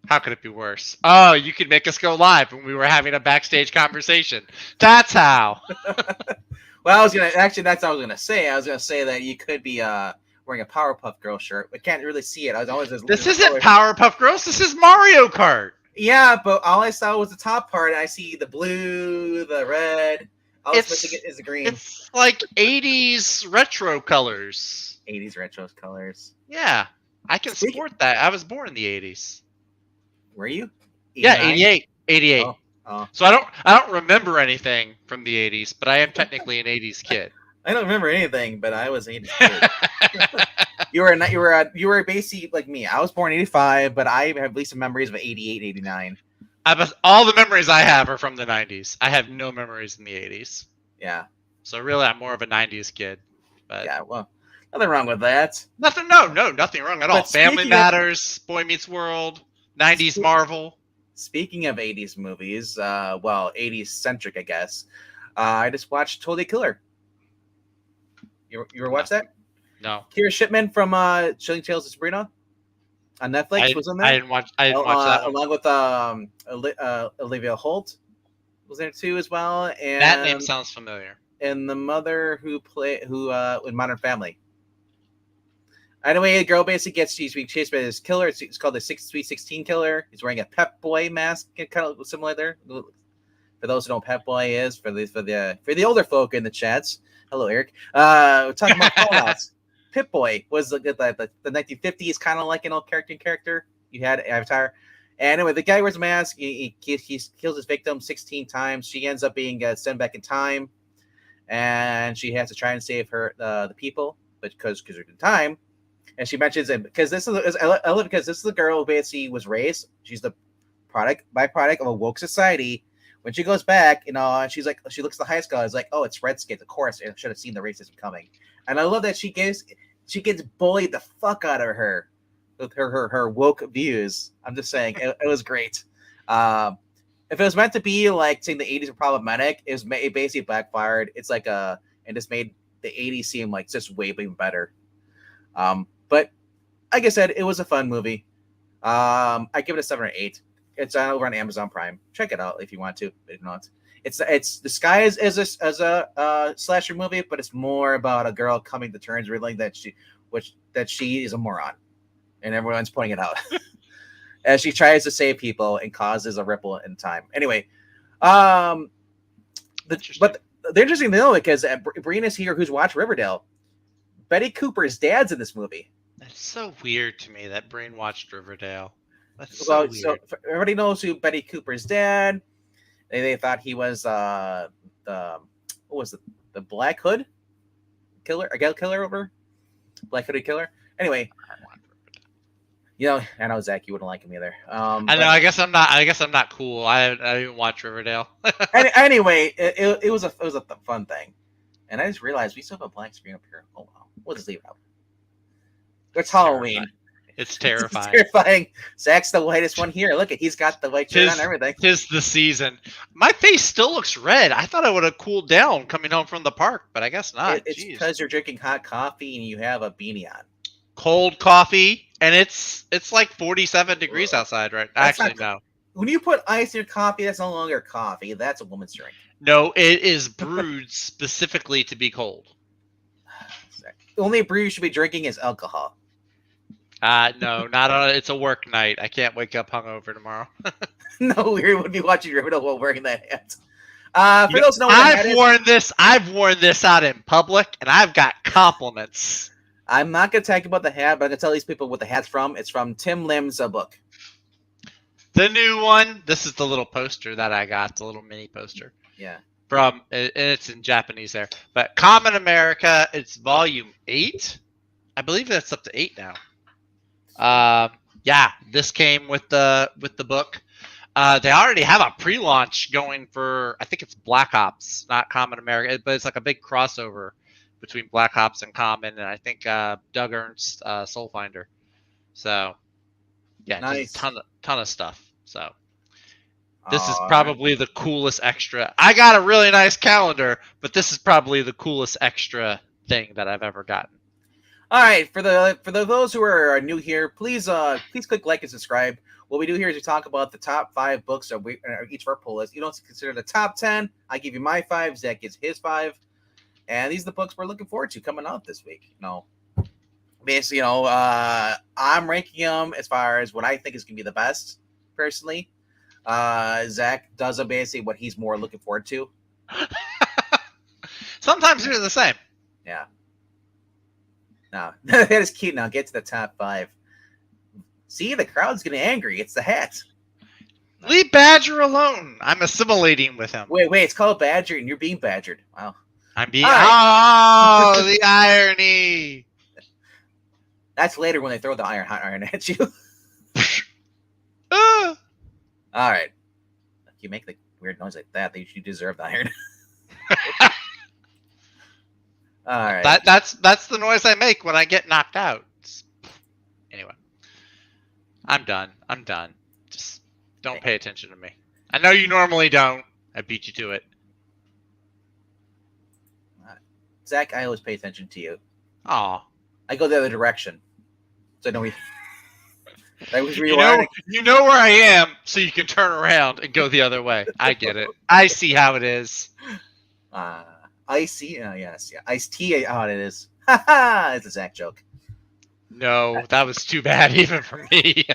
How could it be worse? Oh, you could make us go live when we were having a backstage conversation. That's how. Well, I was gonna actually. That's what I was gonna say. I was gonna say that you could be wearing a Powerpuff Girl shirt. I can't really see it. I was always just This looking at the isn't color. Powerpuff Girls. This is Mario Kart. Yeah, but all I saw was the top part. And I see the blue, the red. All it's missing It's is the green. it's like 80s retro colors. 80s retro colors. Yeah, I can Speaking- sport that. I was born in the 80s. Were you? Yeah, 89? 88. 88. Oh. So I don't remember anything from the 80s, but I am technically an 80s kid. I don't remember anything, but I was 80s kid. You were basically like me. I was born 85, but I have at least some memories of 88, 89. All the memories I have are from the 90s. I have no memories in the 80s. Yeah. So really, I'm more of a 90s kid. But Yeah, well, nothing wrong with that. nothing wrong at all. But Family speaking Matters, Boy Meets World, 90s Marvel. Speaking of 80s movies, 80s centric, I guess. I just watched Totally Killer. You ever watch that? No, Kira Shipman from Chilling Tales of Sabrina on Netflix was on there. I didn't watch that one. Along with Olivia Holt was there too as well, and That name sounds familiar. and the mother who in Modern Family. Anyway, the girl basically she's being chased by this killer. It's called the Sweet 16 Killer. He's wearing a Pep Boy mask, kind of similar there. For those who know what Pep Boy is, for the older folk in the chats. Hello, Eric. We're talking about Full House. Pip Boy was the 1950s kind of like an old character. You had Avatar. And anyway, the guy wears a mask. He kills his victim 16 times. She ends up being sent back in time, and she has to try and save the people, but because they're in time. And she mentions it because this is the girl who basically was raised. She's the byproduct of a woke society. When she goes back, and she's like, she looks at the high school. It's like, oh, it's Redskins, of course. I should have seen the racism coming. And I love that she gets bullied the fuck out of her with her woke views. I'm just saying, it was great. If it was meant to be like saying the 80s were problematic, it basically backfired. It's like and just made the 80s seem like just way better. But like I said, it was a fun movie. I give it a 7 or 8. It's over on Amazon Prime. Check it out if you want to. If not, it's disguised as a slasher movie, but it's more about a girl coming to terms realizing that she is a moron, and everyone's pointing it out as she tries to save people and causes a ripple in time. Anyway, but the interesting thing though, because Brina's here, who's watched Riverdale. Betty Cooper's dad's in this movie. That's so weird to me that Brain watched Riverdale. That's so weird. So everybody knows who Betty Cooper's dad. They thought he was the Black Hood killer, over Black Hooded killer. Anyway, I know Zach, you wouldn't like him either. I know. I guess I'm not cool. I didn't watch Riverdale. Anyway, it was a fun thing, and I just realized we still have a blank screen up here. Oh wow, we'll just leave it out. It's Halloween. It's terrifying. It's terrifying. Zach's the whitest one here. Look, he's got the white shirt on and everything. 'Tis the season. My face still looks red. I thought I would have cooled down coming home from the park, but I guess not. It's because you're drinking hot coffee and you have a beanie on. Cold coffee, and it's like 47 degrees outside right now. Actually, no. When you put ice in your coffee, that's no longer coffee. That's a woman's drink. No, it is brewed specifically to be cold. The only brew you should be drinking is alcohol. No, not on. It's a work night. I can't wake up hungover tomorrow. No, we would be watching Riverdale while wearing that hat. For those know what I've worn this out in public, and I've got compliments. I'm not gonna talk about the hat, but I'm gonna tell these people what the hat's from. It's from Tim Lim's book. The new one. This is the little poster that I got. The little mini poster. Yeah. And it's in Japanese there, but Common America. It's volume 8. I believe that's up to 8 now. Yeah, this came with the book. They already have a pre-launch going for, I think it's Black Ops, not Common America, but it's like a big crossover between Black Ops and Common, and I think Doug Ernst, Soulfinder. So, yeah, nice. Just a ton of stuff. So, this is probably the coolest extra. I got a really nice calendar, but this is probably the coolest extra thing that I've ever gotten. All right, for those who are new here, please click like and subscribe. What we do here is we talk about the top 5 books of each of our pull lists. You don't consider the top 10. I give you my 5. Zach gives his 5, and these are the books we're looking forward to coming out this week. Basically, I'm ranking them as far as what I think is going to be the best, personally. Zach does basically what he's more looking forward to. Sometimes they're the same. Yeah. No, that is cute. Now get to the top 5. See, the crowd's getting angry. It's the hat. Leave Badger alone. I'm assimilating with him. Wait. It's called Badger, and you're being badgered. Wow. I'm being. Right. Oh, the irony. That's later when they throw the iron at you. Ah. All right. If you make the weird noise like that, you deserve the iron. All right. That's the noise I make when I get knocked out. Anyway, I'm done. Just don't pay attention to me. I know you normally don't. I beat you to it. Zach, I always pay attention to you. Aw. I go the other direction. So I know that was you know where I am, so you can turn around and go the other way. I get it. I see how it is. Icy, yes, yeah. Iced tea, how it is. Ha! It's a Zach joke. No, that was too bad even for me.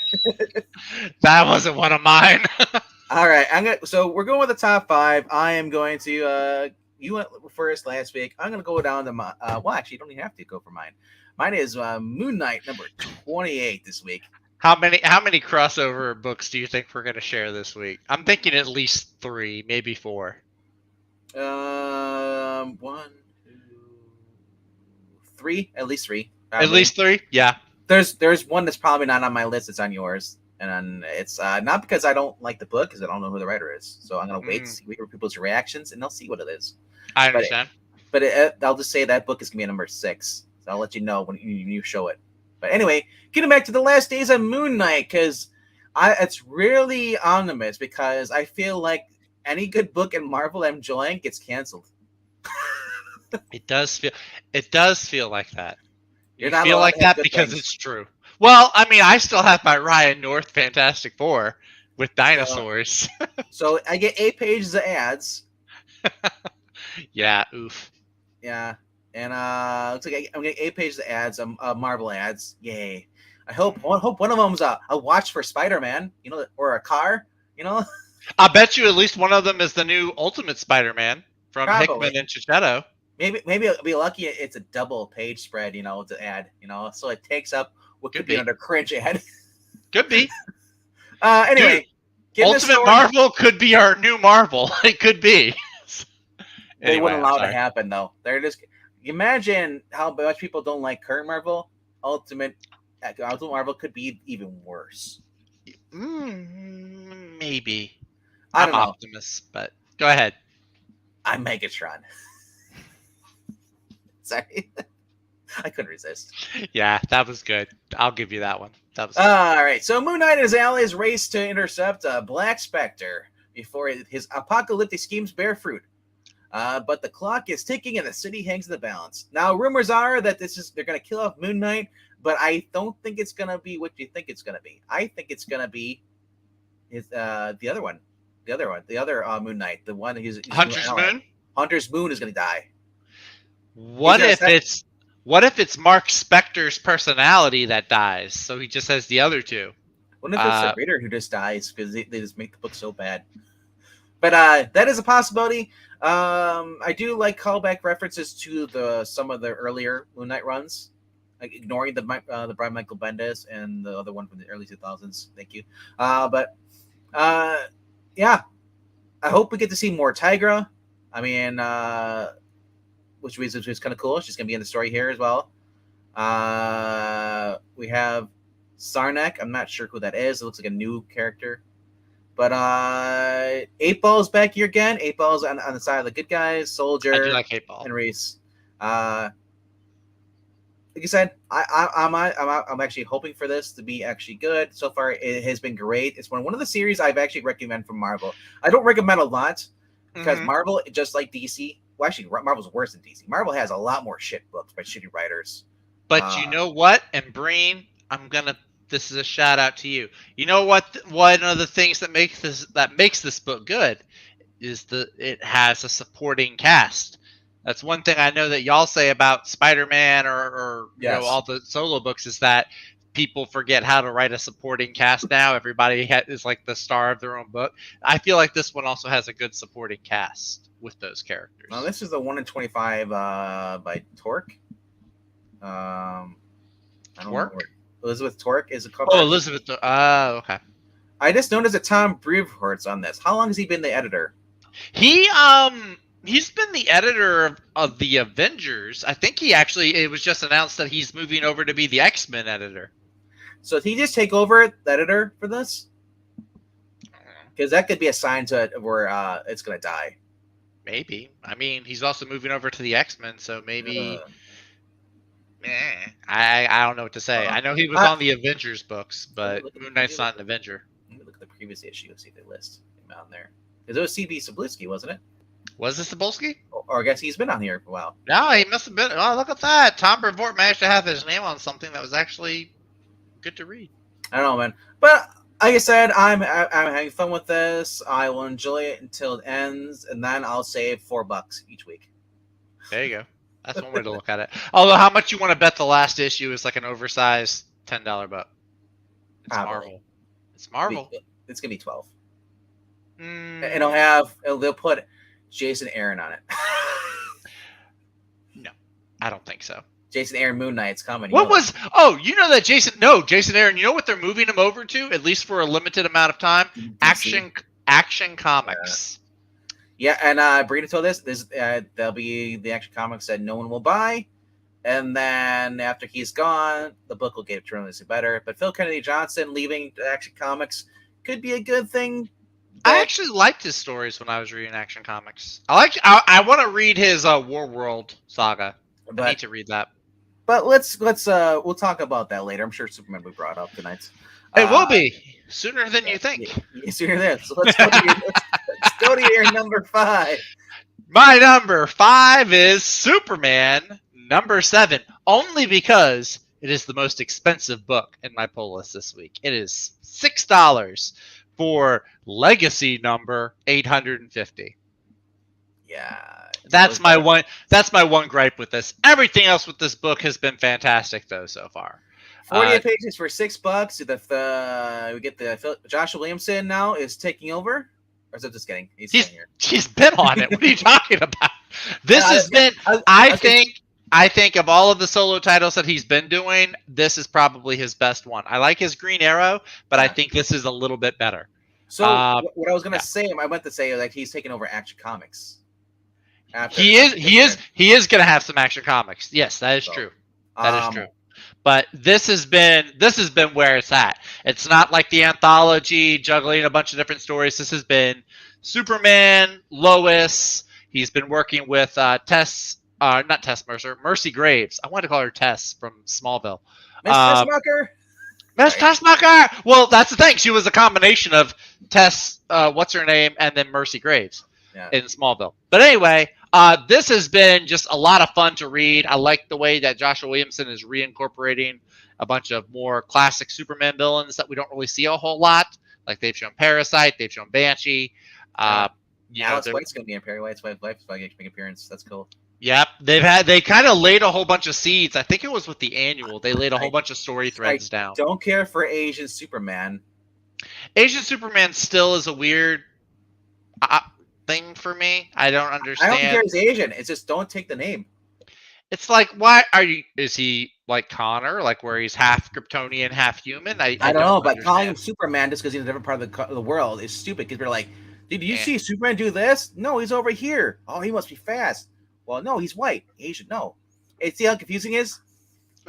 That wasn't one of mine. All right, so we're going with the top 5. I am going to. You went first last week. I'm going to go down to my. Well, actually, you don't even have to go for mine. Mine is Moon Knight number 28 this week. How many crossover books do you think we're going to share this week? I'm thinking at least 3, maybe 4. 1, 2, 3. At least 3. Probably. At least 3. Yeah. There's one that's probably not on my list. It's on yours, and it's not because I don't like the book, because I don't know who the writer is. So I'm gonna wait to see people's reactions, and they'll see what it is. I understand. But I'll just say that book is gonna be number 6. So I'll let you know when you show it. But anyway, getting back to the last days of Moon Knight, because it's really omnibus, because I feel like any good book in Marvel I'm enjoying gets canceled. It does feel like that. You feel like that because it's true. Well, I mean, I still have my Ryan North Fantastic Four with dinosaurs. So I get 8 pages of ads. Yeah, oof. Yeah, and looks like I'm getting 8 pages of ads, Marvel ads. Yay! I hope one of them's a watch for Spider-Man, or a car, I bet you at least one of them is the new Ultimate Spider-Man from Probably. Hickman and Chichetto. Maybe I'll be lucky. It's a double page spread, to add, so it takes up what could be another cringe ad. Could be. Anyway, Dude, Ultimate Marvel could be our new Marvel. It could be. They wouldn't allow it to happen, though. They're just imagine how much people don't like current Marvel. Ultimate Marvel could be even worse. Maybe. I'm optimist, but go ahead. I'm Megatron. Sorry. I couldn't resist. Yeah, that was good. I'll give you that one. That was good. All right. So Moon Knight and his allies race to intercept Black Spectre before his apocalyptic schemes bear fruit. But the clock is ticking and the city hangs in the balance. Now, rumors are that they're going to kill off Moon Knight, but I don't think it's going to be what you think it's going to be. I think it's going to be the other one. The other Moon Knight, the one who's Hunter's Moon? Hunter's Moon is going to die. What if it's Mark Spector's personality that dies? So he just has the other two. What if it's the reader who just dies because they just make the book so bad? But that is a possibility. I do like callback references to some of the earlier Moon Knight runs, like ignoring the Brian Michael Bendis and the other one from the early 2000s. Thank you. Yeah, I hope we get to see more Tigra. I mean, which is kind of cool. She's gonna be in the story here as well. We have Sarnak. I'm not sure who that is. It looks like a new character. But 8 Ball's back here again. 8 Ball's on the side of the good guys. Soldier. I do like 8 Ball. And Reese. Like I said, I'm actually hoping for this to be actually good. So far, it has been great. It's one of the series I've actually recommend from Marvel. I don't recommend a lot because Marvel, just like DC, well, actually, Marvel's worse than DC. Marvel has a lot more shit books by shitty writers. But you know what? And Breen, this is a shout out to you. You know what? One of the things that makes this book good is it has a supporting cast. That's one thing I know that y'all say about Spider-Man or Yes. all the solo books is that people forget how to write a supporting cast now. Everybody is like the star of their own book. I feel like this one also has a good supporting cast with those characters. Now, this is the 1 in 25 by Torque. I don't know where Elizabeth Torque is a cover. Oh, Elizabeth. Okay. I just noticed that Tom Brevoort's on this. How long has he been the editor? He's been the editor of the Avengers. I think it was just announced that he's moving over to be the X-Men editor. So did he just take over the editor for this? Because that could be a sign to it where it's going to die. Maybe. I mean, he's also moving over to the X-Men, so maybe... I don't know what to say. I know he was on the Avengers books, but Moon Knight's not an Avenger. Let me look at the previous issue and see if they list him on there. Because it was C.B. Cebulski, wasn't it? Was this Cebulski? Or I guess he's been on here for a while. No, he must have been. Oh, look at that. Tom Brevoort managed to have his name on something that was actually good to read. I don't know, man. But like I said, I'm having fun with this. I will enjoy it until it ends, and then I'll save $4 each week. There you go. That's one way to look at it. Although, how much you want to bet the last issue is like an oversized $10 book? It's Probably. Marvel. It's Marvel. It's gonna be 12. And they'll put Jason Aaron on it. No, I don't think so. Jason Aaron Moon Knight's coming. You know that Jason Aaron, you know what they're moving him over to, at least for a limited amount of time? DC. Action Comics. Yeah, and Brita told us there'll be the Action Comics that no one will buy, and then after he's gone, the book will get tremendously better. But Phil Kennedy Johnson leaving Action Comics could be a good thing. I actually liked his stories when I was reading Action Comics. I want to read his War World saga. I need to read that. But we'll talk about that later. I'm sure Superman will be brought up tonight. It will be sooner than you think. Sooner than. So let's go to your number 5. My number 5 is Superman number 7, only because it is the most expensive book in my pull list this week. It is $6 for Legacy number 850. Yeah. That's my one gripe with this. Everything else with this book has been fantastic though so far. 48 pages for $6. We get the Joshua Williamson now is taking over. Or is it just kidding? He's been on it. What are you talking about? This has been. I think of all of the solo titles that he's been doing, this is probably his best one. I like his Green Arrow, but I think this is a little bit better. So what I was gonna say, I meant to say like he's taking over Action Comics. He is gonna have some Action Comics. Yes, that is true. That is true. But this has been where it's at. It's not like the anthology juggling a bunch of different stories. This has been Superman, Lois. He's been working with not Tess Mercer, Mercy Graves. I wanted to call her Tess from Smallville. Miss Tessmacher. Miss Tessmacher. Well, that's the thing. She was a combination of Tess, what's her name, and then Mercy Graves in Smallville. But anyway, this has been just a lot of fun to read. I like the way that Joshua Williamson is reincorporating a bunch of more classic Superman villains that we don't really see a whole lot. Like they've shown Parasite, they've shown Banshee. Alex White's going to be in Perry White's wife. White's going to make an appearance. That's cool. Yep, they kind of laid a whole bunch of seeds. I think it was with the annual. They laid a whole bunch of story threads down. Don't care for Asian Superman. Asian Superman still is a weird thing for me. I don't understand. I don't care he's Asian. It's just don't take the name. It's like, why are you? Is he like Connor, like where he's half Kryptonian, half human? I don't know, but calling him Superman just because he's in a different part of the world is stupid. Because we're like, did you see Superman do this? No, he's over here. Oh, he must be fast. Well, no, he's white, Asian. No, see how confusing it is?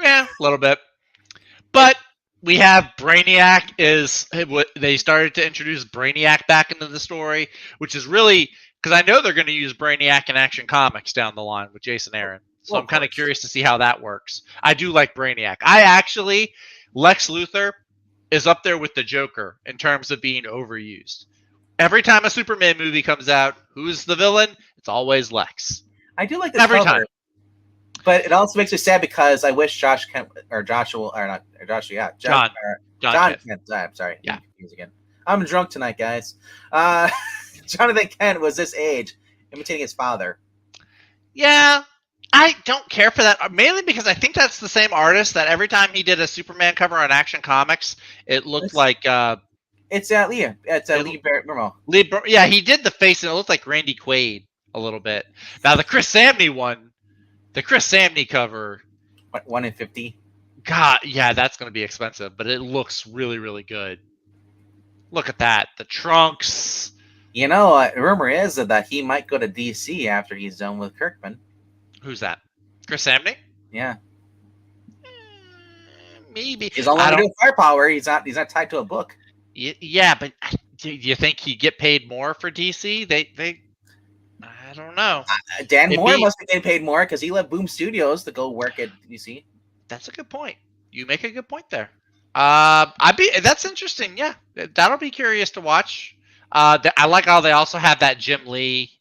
Yeah, a little bit. But we have Brainiac. They started to introduce Brainiac back into the story, which is really because I know they're going to use Brainiac in Action Comics down the line with Jason Aaron. So I'm kind of curious to see how that works. I do like Brainiac. Lex Luthor is up there with the Joker in terms of being overused. Every time a Superman movie comes out, who's the villain? It's always Lex. I do like this every cover. time. But it also makes me sad because I wish Josh Kent or Joshua or not or Joshua, yeah, John John Kent. Kent. I'm sorry, Yeah. I'm confused again. I'm drunk tonight, guys. Jonathan Kent was this age, imitating his father. Yeah, I don't care for that mainly because I think that's the same artist that every time he did a Superman cover on Action Comics, it looked like It's Lee. It's Lee Bermo. Yeah, he did the face and it looked like Randy Quaid a little bit. Now the Chris Samney one, the Chris Samney cover, 1 in 50. God, yeah, that's going to be expensive, but it looks really, really good. Look at that, the trunks. You know, rumor is that he might go to DC after he's done with Kirkman. Who's that? Chris Samney? Yeah, maybe. he's only doing firepower. He's not tied to a book. Yeah, but do you think he'd get paid more for DC? They I don't know. Dan Moore must be getting paid more because he left Boom Studios to go work at DC. That's a good point. You make a good point there. That's interesting. Yeah, that'll be curious to watch. I like how they also have that Jim Lee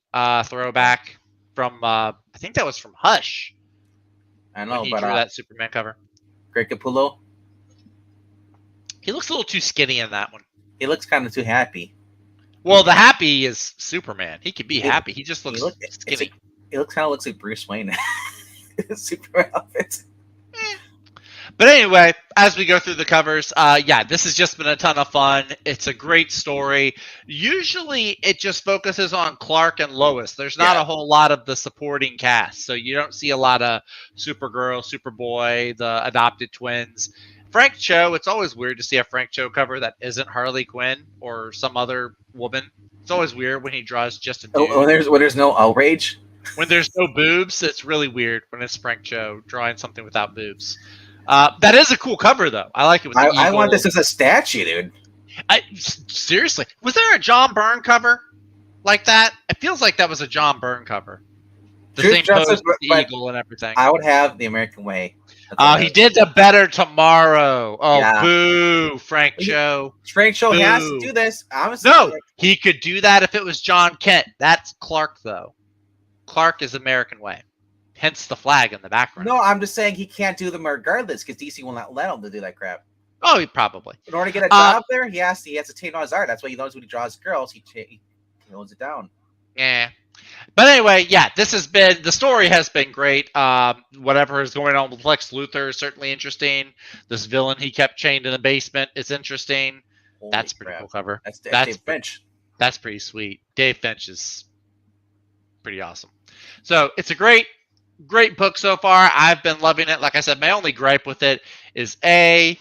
throwback from I think that was from Hush. I know, he drew that Superman cover. Greg Capullo. He looks a little too skinny in that one. He looks kind of too happy. Well, the happy is Superman. He could be happy. He just looks skinny. He kind of looks like Bruce Wayne. Superman outfit. But anyway, as we go through the covers, yeah, this has just been a ton of fun. It's a great story. Usually it just focuses on Clark and Lois. There's not a whole lot of the supporting cast. So you don't see a lot of Supergirl, Superboy, the adopted twins. Frank Cho, it's always weird to see a Frank Cho cover that isn't Harley Quinn or some other woman. It's always weird when he draws just a dude. When there's no outrage? When there's no boobs, it's really weird when it's Frank Cho drawing something without boobs. That is a cool cover, though. I like it. With I want this as a statue, dude. Seriously, was there a John Byrne cover like that? It feels like that was a John Byrne cover. The same pose with the eagle and everything. I would have the American Way. He did the Better Tomorrow. Oh, yeah. Boo, Frank Cho. Frank Cho has to do this. No, he could do that if it was John Kent. That's Clark, though. Clark is American Way. Hence the flag in the background. No, I'm just saying he can't do them regardless because DC will not let him to do that crap. Oh, he probably. In order to get a job there, he has to take on his art. That's why he knows when he draws girls, he holds it down. Yeah. But anyway, yeah, the story has been great. Whatever is going on with Lex Luthor is certainly interesting. This villain he kept chained in the basement is interesting. That's a pretty cool cover. That's Dave Finch. That's pretty sweet. Dave Finch is pretty awesome. So it's a great book so far. I've been loving it. Like I said, my only gripe with it is two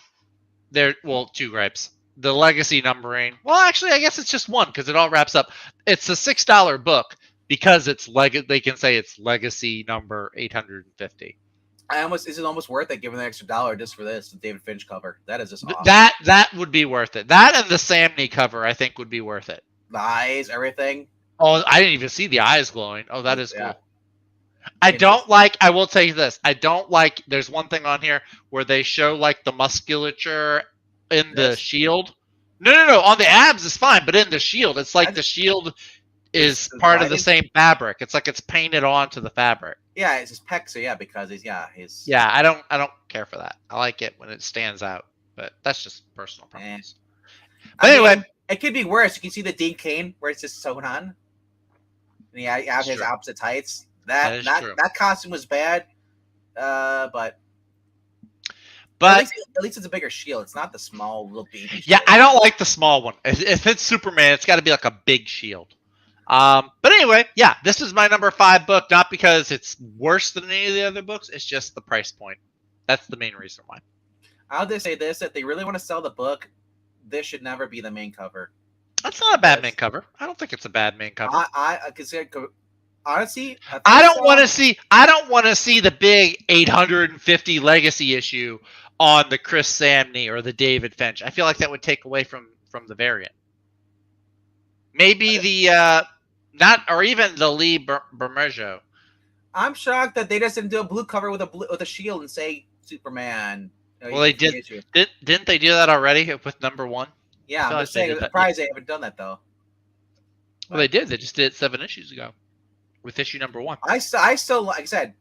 gripes. The legacy numbering. Well, actually, I guess it's just one because it all wraps up. It's a $6 book because they can say it's legacy number 850. Is it almost worth it giving the extra $1 just for this David Finch cover? That is just awesome. That would be worth it. That and the Samney cover I think would be worth it. The eyes, everything. Oh, I didn't even see the eyes glowing. Oh, that is cool. I will tell you this. I don't like, there's one thing on here where they show like the musculature in the shield. No. On the abs is fine, but in the shield, it's like the shield is part of the same fabric. It's like it's painted onto the fabric. Yeah, it's his pecs. So yeah, because he's. Yeah, I don't care for that. I like it when it stands out, but that's just personal preference. But anyway, it could be worse. You can see the Dean Cain where it's just sewn on. And he has his opposite tights. That costume was bad, but at least it's a bigger shield. It's not the small little baby shield. Yeah, I don't like the small one. If it's Superman, it's got to be like a big shield. But anyway, yeah, this is my number 5 book. Not because it's worse than any of the other books. It's just the price point. That's the main reason why. I'll just say this: if they really want to sell the book, this should never be the main cover. That's not a bad main cover. I don't think it's a bad main cover. I consider. Honestly, I don't want to see the big 850 legacy issue on the Chris Samney or the David Finch. I feel like that would take away from the variant. Maybe even the Lee Bermejo. I'm shocked that they just didn't do a blue cover with a shield and say Superman. Well, they did. Didn't they do that already with number 1? Yeah, I'm just saying. I'm surprised they haven't done that though. Well, they did. They just did it 7 issues ago. With issue number 1. I still, like I said,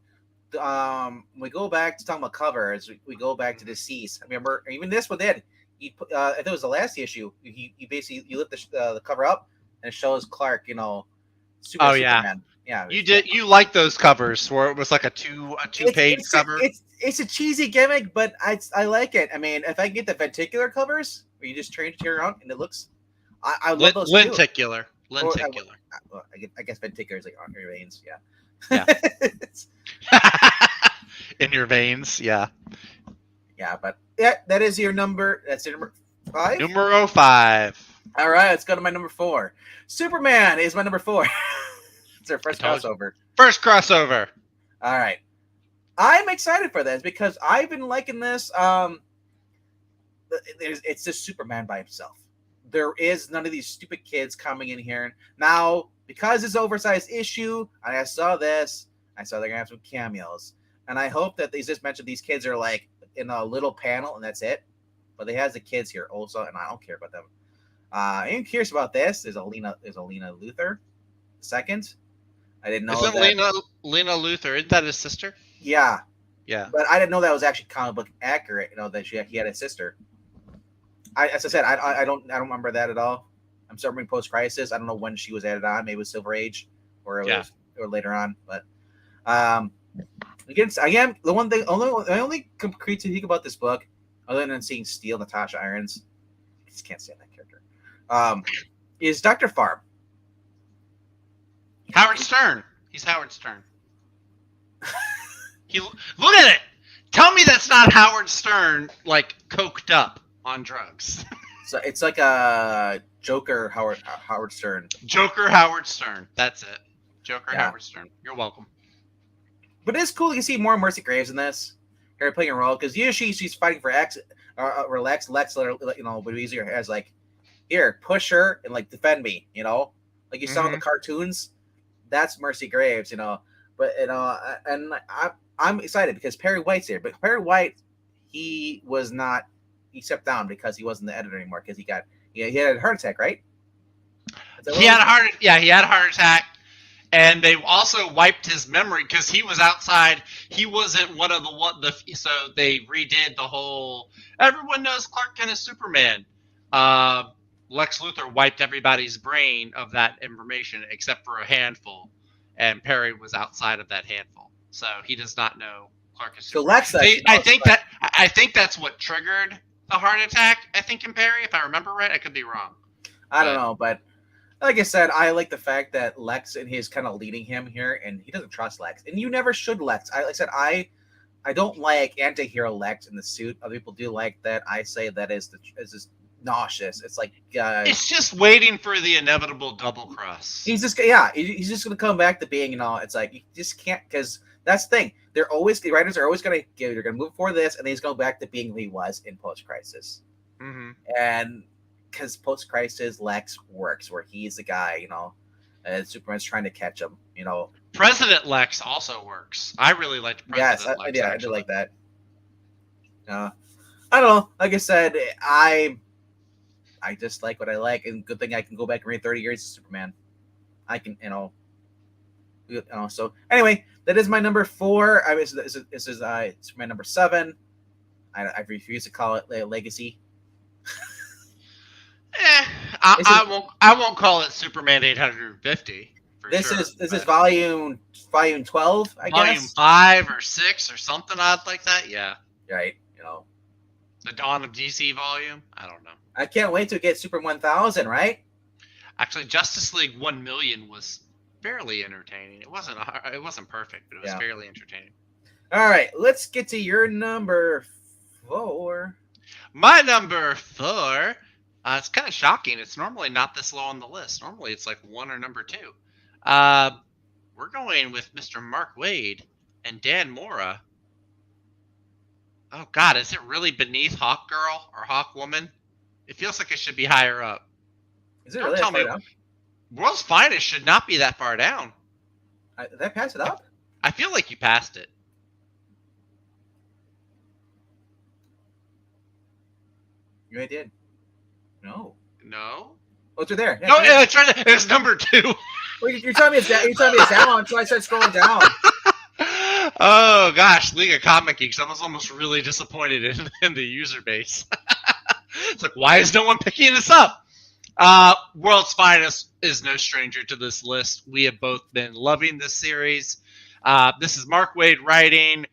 we go back to talking about covers. We go back to Deceased. I remember even this one did. He put, I think it was the last issue. He basically you lift the cover up and it shows Clark, Oh yeah, Superman. Yeah, you did. You like those covers where it was like a two page cover. It's a cheesy gimmick, but I like it. I mean, if I can get the Venticular covers where you just turn around and it looks, I love those too. Lenticular. Well, I guess Venticular is like on your veins. Yeah. In your veins, yeah. Yeah, but yeah, that is your number. That's your number 5. Numero 5. All right, let's go to my number 4. Superman is my number 4. It's our first crossover. First crossover. All right, I'm excited for this because I've been liking this. It's just Superman by himself. There is none of these stupid kids coming in here now because it's oversized issue. I saw this. I saw they're gonna have some cameos, and I hope that they just mentioned these kids are like in a little panel and that's it. But they have the kids here also, and I don't care about them. I'm curious about this. There's Lena Luthor, second. I didn't know. Isn't that. Lena Luthor? Isn't that his sister? Yeah. Yeah. But I didn't know that was actually comic book accurate. That he had a sister. As I said, I don't remember that at all. I'm starting post crisis. I don't know when she was added on. Maybe it was Silver Age, or it was or later on. But again, the only critique about this book, other than seeing Steel, Natasha Irons, I just can't stand that character. Is Dr. Farm. Howard Stern. He's Howard Stern. Look at it. Tell me that's not Howard Stern, like coked up on drugs. So it's like a Joker Howard Stern. Joker Howard Stern. That's it. Joker Howard Stern. You're welcome. But it's cool to see more Mercy Graves in this. Her playing a role because usually she's fighting for X or Lex, but easier as like, here, push her and like defend me, like you saw in the cartoons. That's Mercy Graves, But and I'm excited because Perry White's here. But Perry White, he stepped down because he wasn't the editor anymore because he had a heart attack, right? He had a heart attack, and they also wiped his memory because he was outside. He wasn't one of so they redid the whole. Everyone knows Clark Kent is Superman. Lex Luthor wiped everybody's brain of that information except for a handful, and Perry was outside of that handful, so he does not know Clark is Superman. So Lex, I think that's what triggered the heart attack. I think in Perry, if I remember right, I could be wrong. I don't know, but like I said, I like the fact that Lex and he's kind of leading him here, and he doesn't trust Lex, and you never should Lex. I don't like anti-hero Lex in the suit. Other people do like that. I say that is just nauseous. It's like it's just waiting for the inevitable double cross. He's just gonna come back to being, it's like you just can't, because that's the thing. The writers are always gonna move for this, and then he's going back to being who he was in post crisis. Mm-hmm. And because post crisis Lex works, where he's the guy, and Superman's trying to catch him. President Lex also works. I really liked President Lex. I do like that. I don't know. Like I said, I just like what I like, and good thing I can go back and read 30 Years of Superman. I can, So anyway, that is my number 4. This is Superman number 7. I refuse to call it Legacy. I won't call it Superman 850. This is volume 12, I guess. Volume 5 or 6 or something odd like that. Yeah. Right. The Dawn of DC volume. I don't know. I can't wait to get Super 1000. Right. Actually, Justice League 1,000,000 was fairly entertaining. It wasn't perfect, but it was fairly entertaining. All right, let's get to your number 4. My number 4. It's kind of shocking. It's normally not this low on the list. Normally, it's like 1 or number 2. We're going with Mr. Mark Waid and Dan Mora. Oh God, is it really beneath Hawk Girl or Hawk Woman? It feels like it should be higher up. Is it really that far down? World's Finest should not be that far down. Did I pass it up? I feel like you passed it. You really did. No. Oh, it's right there. Yeah, no, it's right there. It's number 2. Well, you're telling me it's down. You're telling me it's down, so I started scrolling down. Oh gosh, League of Comic Geeks. I was almost really disappointed in the user base. It's like, why is no one picking this up? World's Finest is no stranger to this list. We have both been loving this series. This is Mark Waid writing,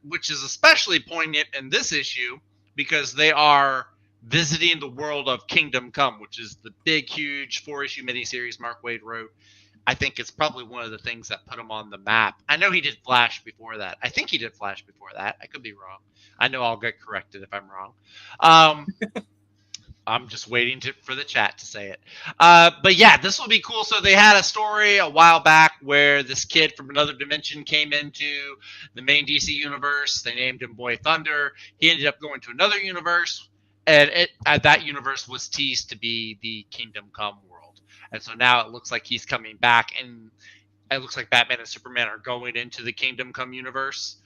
which is especially poignant in this issue because they are visiting the world of Kingdom Come, which is the big, huge 4-issue miniseries Mark Waid wrote. I think it's probably one of the things that put him on the map. I know he did Flash before that. I think he did Flash before that. I could be wrong. I know I'll get corrected if I'm wrong. I'm just waiting for the chat to say it. But yeah, this will be cool. So they had a story a while back where this kid from another dimension came into the main DC universe. They named him Boy Thunder. He ended up going to another universe, and that universe was teased to be the Kingdom Come world. And so now it looks like he's coming back, and it looks like Batman and Superman are going into the Kingdom Come universe,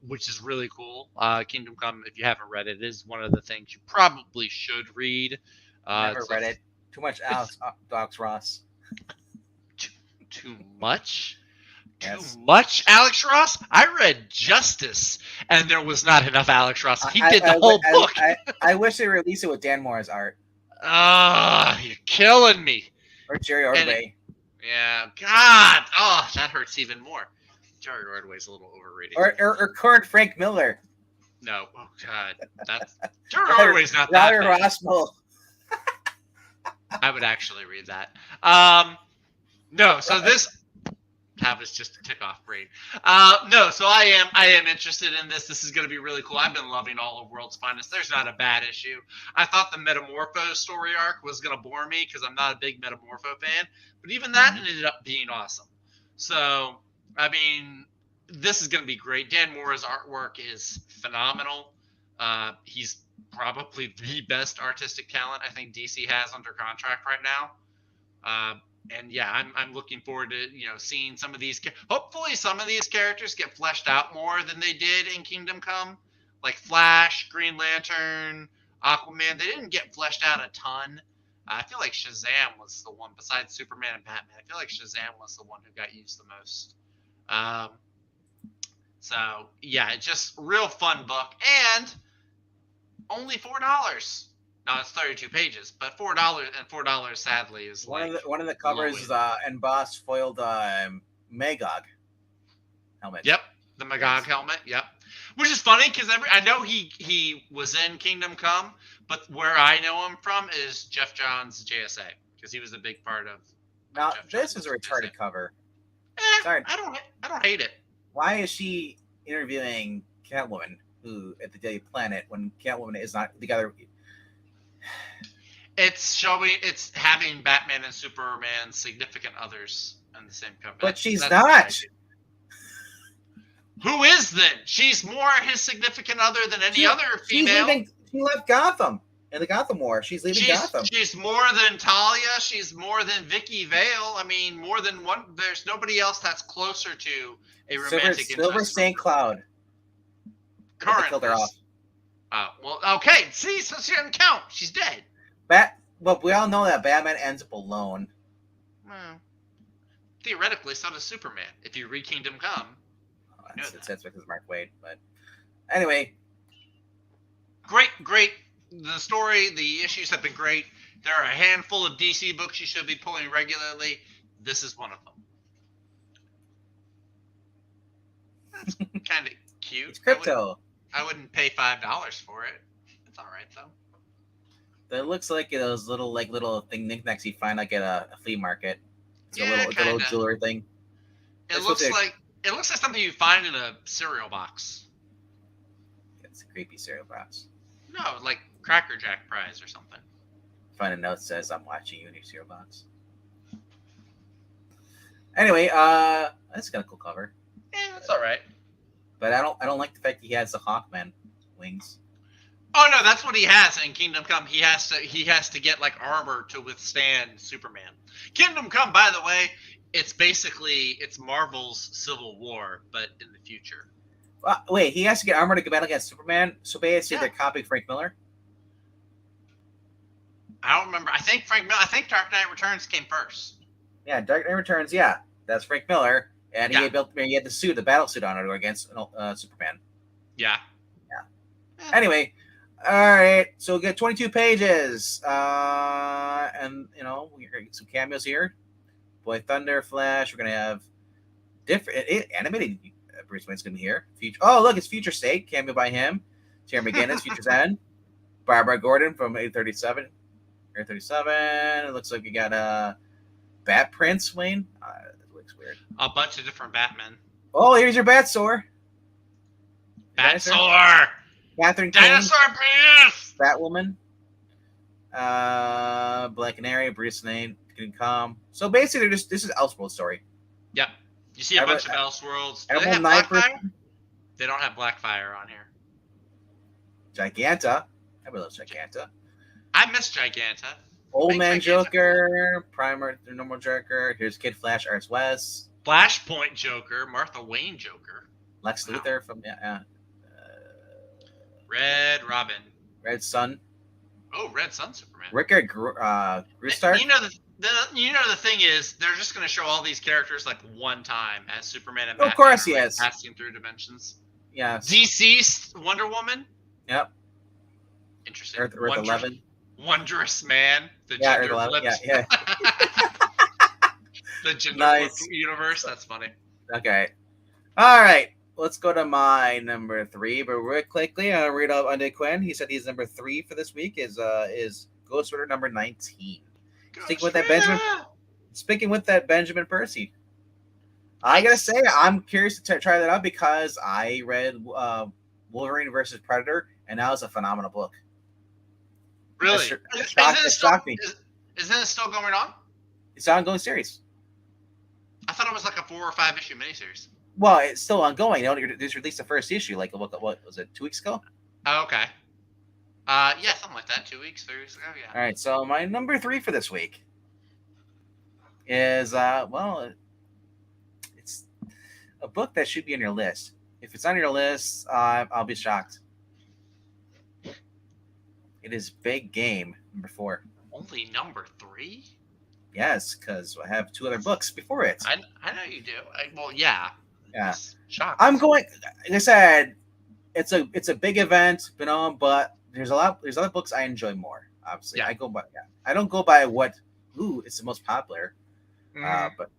which is really cool. Kingdom Come, if you haven't read it, is one of the things you probably should read. Never read it. Too much Alex Ross. Too much? Yes. Too much Alex Ross? I read Justice, and there was not enough Alex Ross. He did the whole book. I wish they released it with Dan Moore's art. You're killing me. Or Jerry Ordway. Yeah, God. Oh, that hurts even more. Jerry Ordway's a little overrated. Or current Frank Miller. No. Oh, God. That's Jerry Ordway's not that bad. Rossmo. I would actually read that. No, so this... That was just a tick-off brain. No, so I am interested in this. This is going to be really cool. I've been loving all of World's Finest. There's not a bad issue. I thought the Metamorpho story arc was going to bore me because I'm not a big Metamorpho fan, but even that ended up being awesome. So, I mean, this is going to be great. Dan Moore's artwork is phenomenal. He's probably the best artistic talent I think DC has under contract right now. And yeah, I'm looking forward to seeing some of these. Hopefully, some of these characters get fleshed out more than they did in Kingdom Come, like Flash, Green Lantern, Aquaman. They didn't get fleshed out a ton. I feel like Shazam was the one, besides Superman and Batman. I feel like Shazam was the one who got used the most. So yeah, it's just real fun book, and only $4. No, it's 32 pages, but $4 sadly is one of the covers is embossed foiled Magog helmet. Yep, the Magog helmet. Yep, which is funny because I know he was in Kingdom Come, but where I know him from is Jeff Johns' JSA because he was a big part of. Now this is a retarded cover. Sorry, I don't hate it. Why is she interviewing Catwoman, who at the Daily Planet, when Catwoman is not together? It's having Batman and Superman significant others in the same cover. But she's not. Who is then? She's more his significant other than any other female. She left Gotham in the Gotham War. She's leaving Gotham. She's more than Talia. She's more than Vicky Vale. I mean, more than one. There's nobody else that's closer to a romantic Silver St. Cloud. Current. Killed her off. Well, okay. See, so she doesn't count. She's dead. But we all know that Batman ends up alone. Well, theoretically, so does Superman. If you read Kingdom Come. That's because Mark Waid. But anyway. Great. The story, the issues have been great. There are a handful of DC books you should be pulling regularly. This is one of them. That's kind of cute. It's crypto. I wouldn't pay $5 for it. It's all right though. It looks like those little knickknacks you find like at a flea market. It's a little jewelry thing. It looks like something you find in a cereal box. It's a creepy cereal box. No, like Cracker Jack prize or something. Find a note that says I'm watching you in your cereal box. Anyway, that's kind of cool cover. Yeah, that's all right. But I don't like the fact he has the Hawkman wings. Oh no, that's what he has in Kingdom Come. He has to get like armor to withstand Superman. Kingdom Come, by the way, it's Marvel's Civil War, but in the future. Wait, he has to get armor to battle against Superman. So basically, they're copying Frank Miller. I don't remember. I think Dark Knight Returns came first. Yeah, Dark Knight Returns. Yeah, that's Frank Miller. And Yeah. he had the suit, the battle suit on it against Superman. Yeah. Anyway, all right. So we get 22 pages, and we get some cameos here. Boy Thunder, Flash. We're gonna have different animated. Bruce Wayne's gonna be here. Oh, look, it's Future State cameo by him. Terry McGinnis, Future's End. Barbara Gordon from 837. 837. It looks like you got Bat Prince Wayne. That looks weird. A bunch of different Batmen. Oh, here's your Bat Sword. Bat-Sword! Catherine Kane. Dinosaur penis! Batwoman. Black Canary, Bruce Wayne, Kingdom Come. So basically, this is Elseworld story. Yep. You see a bunch of Elseworlds. Do they have Blackfire? They don't have Blackfire on here. Giganta. Everybody loves Giganta. I miss Giganta. Old Man Joker, Primer, the normal Joker. Here's Kid Flash, Ars West. Flashpoint Joker, Martha Wayne Joker. Lex Luthor from Red Robin. Red Sun. Oh, Red Sun Superman. Rickard Grustart. You know the thing is, they're just going to show all these characters like one time as Superman and Batman. Of course, yes. Passing through dimensions. Yeah. DC's Wonder Woman. Yep. Interesting. Earth 11. Wondrous Man. The Earth gender 11. flips. Yeah. The gender Nice. flip universe. That's funny. Okay. All right. Let's go to my number 3. But real quickly, I'll read out Undead Quinn. He said he's number 3 for this week. Is Ghost Rider number 19. Sticking with that Benjamin Percy. I gotta say, I'm curious to try that out because I read Wolverine versus Predator, and that was a phenomenal book. Really? It shocked me. Isn't it still going on? It's an ongoing series. I thought it was like a 4 or 5 issue miniseries. Well, it's still ongoing. They just released the first issue, like what was it, 2 weeks ago? Oh, okay. Yeah, something like that. 2 weeks, 3 weeks ago, yeah. All right, so my number 3 for this week is it's a book that should be on your list. If it's on your list, I'll be shocked. It is Big Game number 4. Only number 3? Yes, because I have 2 other books before it. I know you do. Yeah. Yeah. Shocked. I'm going. Like I said, it's a big event, but there's other books I enjoy more. Obviously, Yeah. I don't go by what is the most popular. But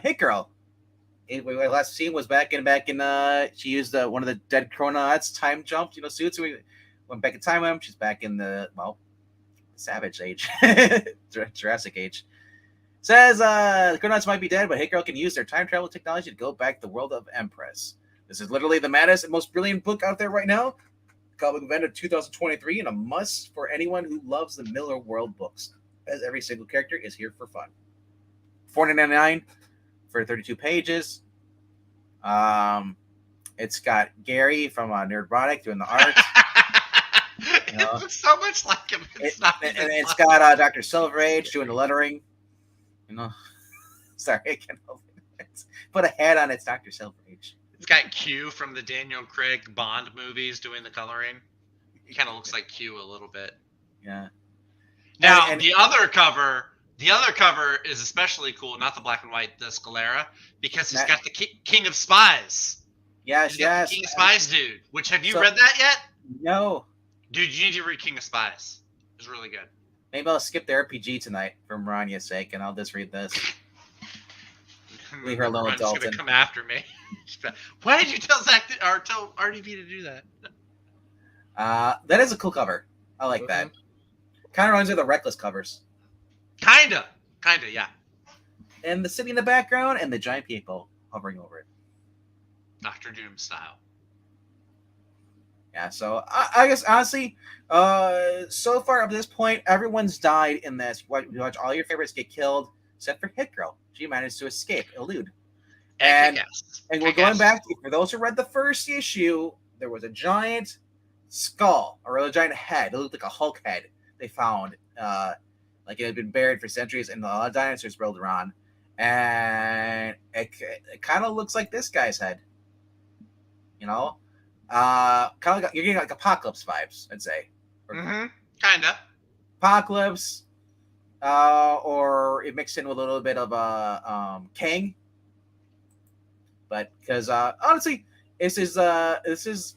Hit Girl. My last scene was back in. She used one of the dead Chrononauts time jump, suits. We went back in time with him. She's back in the Savage Age, Jurassic Age. Says the Chrononauts might be dead, but Hit Girl can use their time travel technology to go back to the world of Empress. This is literally the maddest and most brilliant book out there right now. Comic event of 2023, and a must for anyone who loves the Miller World books, as every single character is here for fun. $4.99 for 32 pages. It's got Gary from Nerdrotic doing the art. It looks so much like him. It's got Dr. Silverage doing the lettering. Sorry, I can't help it. Put a hat on. It's Dr. Silverage. It's got Q from the Daniel Craig Bond movies doing the coloring. He kind of looks like Q a little bit. Yeah. Now the other cover is especially cool. Not the black and white, the Scalera, because he's got the King of Spies. Yes. King of Spies, dude. Which have you read that yet? No. Dude, you need to read King of Spies. It's really good. Maybe I'll skip the RPG tonight for Marania's sake, and I'll just read this. Leave her alone, Dalton. Gonna come after me. Why did you tell RDP to do that? That is a cool cover. I like that. Kind of reminds me of the Reckless covers. Kinda, yeah. And the city in the background, and the giant people hovering over it. Dr. Doom style. Yeah, so I guess honestly, so far up to this point, everyone's died in this. You watch all your favorites get killed, except for Hit Girl. She managed to elude. And we're going back to, for those who read the first issue, there was a giant skull, or a giant head. It looked like a Hulk head they found. Like it had been buried for centuries, and a lot of dinosaurs rolled around. And it kind of looks like this guy's head. Kind of like you're getting like Apocalypse vibes, I'd say. Kinda. Apocalypse, or it mixed in with a little bit of Kang, But because honestly, this is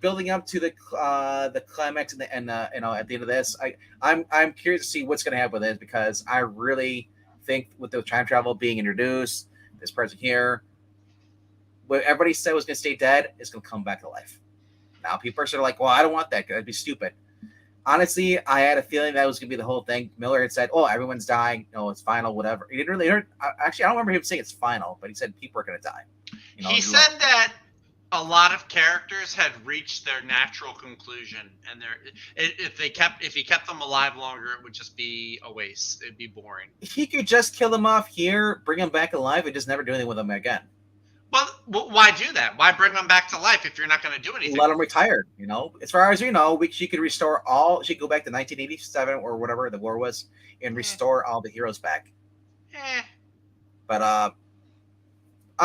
building up to the climax and at the end of this. I'm curious to see what's going to happen with this because I really think with the time travel being introduced, this person here, what everybody said was going to stay dead is going to come back to life. Now people are sort of like, well, I don't want that. That'd be stupid. Honestly, I had a feeling that was going to be the whole thing. Miller had said, "Oh, everyone's dying. No, it's final. Whatever." He didn't really. Actually, I don't remember him saying it's final, but he said people are going to die. He said that a lot of characters had reached their natural conclusion, and if he kept them alive longer, it would just be a waste. It'd be boring. He could just kill them off here, bring them back alive, and just never do anything with them again. Well, why do that? Why bring them back to life if you're not going to do anything? Let them retire. As far as she could restore all. She could go back to 1987 or whatever the war was, and restore all the heroes back. But I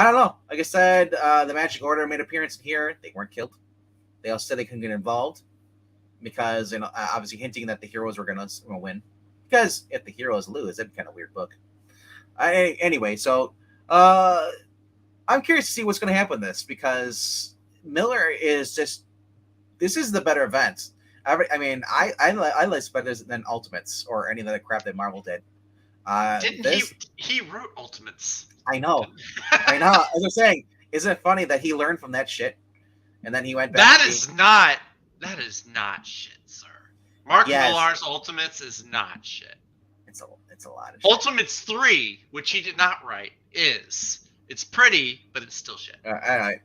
don't know. Like I said, the Magic Order made an appearance here. They weren't killed. They all said they couldn't get involved because obviously hinting that the heroes were going to win. Because if the heroes lose, that'd be kind of a weird book. Anyway, so. I'm curious to see what's going to happen with this because Miller is just. This is the better event. I like Spiders than Ultimates or any of the crap that Marvel did. He wrote Ultimates? I know. I know. As I'm saying, isn't it funny that he learned from that shit, and then he went back? That is not shit, sir. Mark Millar's Ultimates is not shit. It's a lot of shit. Ultimates 3, which he did not write, is. It's pretty, but it's still shit. All right.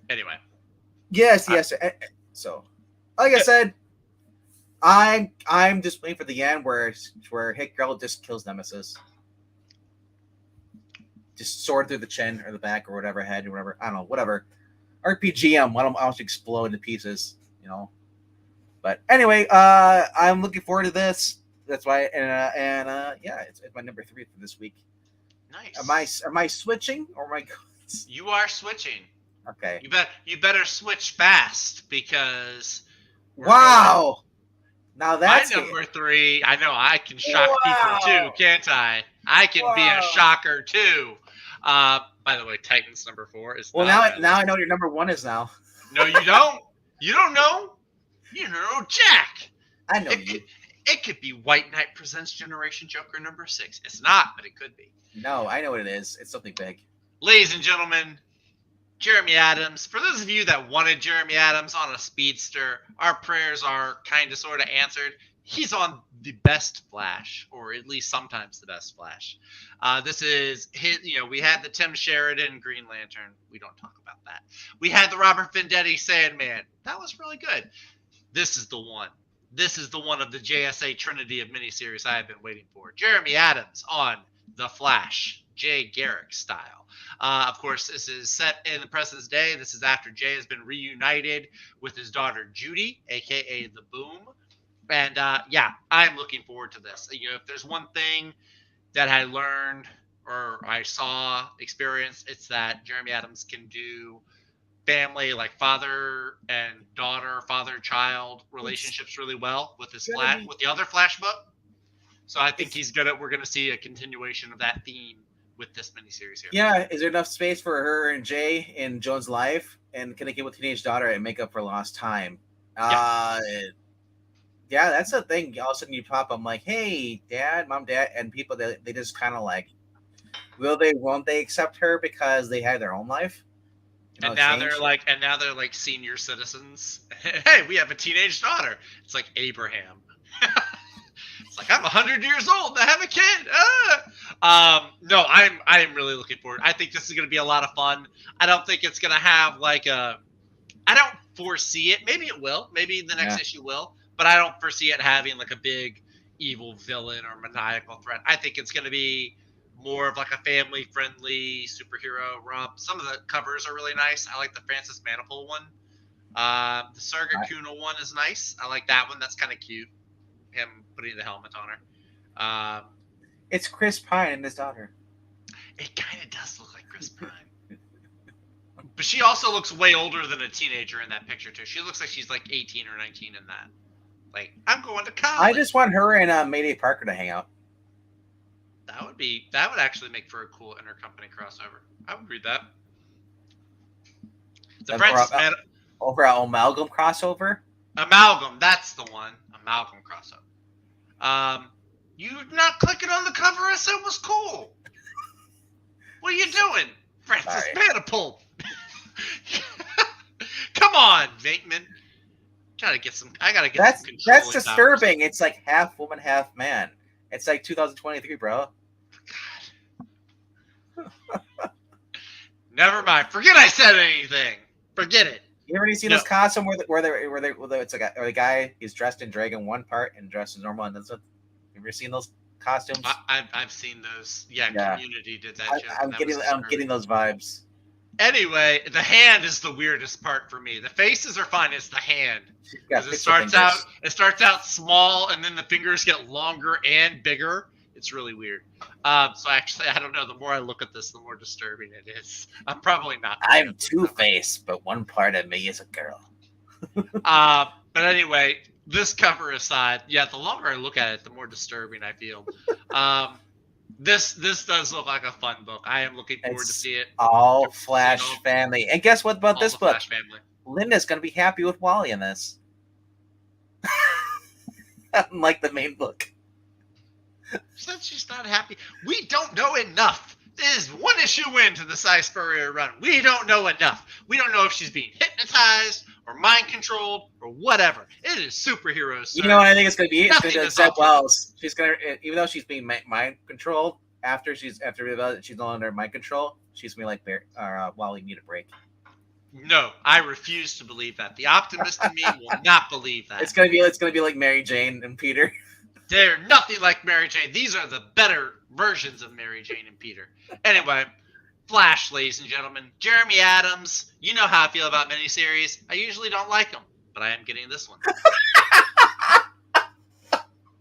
Anyway. Yes. So, like I said, I'm just waiting for the end where Hit Girl just kills Nemesis, just sword through the chin or the back or whatever, head or whatever. I don't know, whatever. RPG him. Why don't I also explode into pieces? But anyway, I'm looking forward to this. That's why, it's my number 3 for this week. Nice. Am I switching or am I? You are switching. Okay. You better switch fast because. Wow. Now that's my number 3. I know I can shock people too, can't I? I can be a shocker too. By the way, Titans number 4 is. Well, now I know what your number 1 is now. No, you don't. You don't know. You know Jack. I know you. It could be White Knight Presents Generation Joker number 6. It's not, but it could be. No, I know what it is. It's something big. Ladies and gentlemen, Jeremy Adams. For those of you that wanted Jeremy Adams on a speedster, our prayers are kind of sort of answered. He's on the best Flash, or at least sometimes the best Flash. This is his, we had the Tim Sheridan Green Lantern. We don't talk about that. We had the Robert Venditti Sandman. That was really good. This is the one. This is the one of the JSA Trinity of miniseries I have been waiting for. Jeremy Adams on The Flash, Jay Garrick style. Of course, this is set in the present day. This is after Jay has been reunited with his daughter Judy, a.k.a. the Boom. And, I'm looking forward to this. If there's one thing that I learned or I saw, experienced, it's that Jeremy Adams can do family, like father and daughter, father-child relationships really well with with the other Flash book. So I think we're going to see a continuation of that theme with this miniseries here. Yeah, is there enough space for her and Jay in Joan's life? And can they get with teenage daughter and make up for lost time? Yeah, that's the thing. All of a sudden you pop, I'm like, hey, mom, dad, and people, they just kind of like, won't they accept her because they have their own life? And now they're like senior citizens. Hey, we have a teenage daughter. It's like Abraham. It's like I'm 100 years old. I have a kid. No, I'm really looking forward. I think this is going to be a lot of fun. I don't think it's going to have I don't foresee it. Maybe it will. Maybe the next issue will. But I don't foresee it having like a big evil villain or maniacal threat. I think it's going to be more of like a family-friendly superhero romp. Some of the covers are really nice. I like the Francis Manapul one. The Sarga Kuna one is nice. I like that one. That's kind of cute. Him putting the helmet on her. It's Chris Pine and his daughter. It kind of does look like Chris Pine. But she also looks way older than a teenager in that picture, too. She looks like she's like 18 or 19 in that. Like, I'm going to college. I just want her and Mayday Parker to hang out. That would actually make for a cool intercompany crossover. I would read that. The Princess Man over our Amalgam crossover. Amalgam, that's the one. Amalgam crossover. You not clicking on the cover I said was cool. What are you doing, Francis Manapult? Come on, Venkman. I gotta get some control. That's disturbing. It's like half woman, half man. It's like 2023, bro. God. Never mind. Forget I said anything. Forget it. You ever seen this costume where it's like the guy is dressed in Dragon one part and dressed as normal and this? Have you ever seen those costumes? I've seen those. Yeah, Community did that. I'm getting those vibes. Anyway, the hand is the weirdest part for me. The faces are fine. It's the hand. It starts out small, and then the fingers get longer and bigger. It's really weird. So actually, I don't know. The more I look at this, the more disturbing it is. I'm probably not. I'm Two-Face, but one part of me is a girl. But anyway, this cover aside, the longer I look at it, the more disturbing I feel. This does look like a fun book. I am looking forward to see it. All Flash family. And guess what about this book? Flash family. Linda's going to be happy with Wally in this. Unlike the main book. Since she's not happy. We don't know enough. This is one issue into the Cy Spurrier run. We don't know enough. We don't know if she's being hypnotized or mind controlled or whatever. It is superheroes. Sir. You know what I think it's going to be? It's going to accept Wells. She's going to, even though she's being mind controlled, after she's no longer mind control, she's going to be like, Wally, need a break. No, I refuse to believe that. The optimist in me will not believe that. It's going to be like Mary Jane and Peter. They're nothing like Mary Jane. These are the better versions of Mary Jane and Peter. Anyway, Flash, ladies and gentlemen. Jeremy Adams. You know how I feel about miniseries. I usually don't like them, but I am getting this one.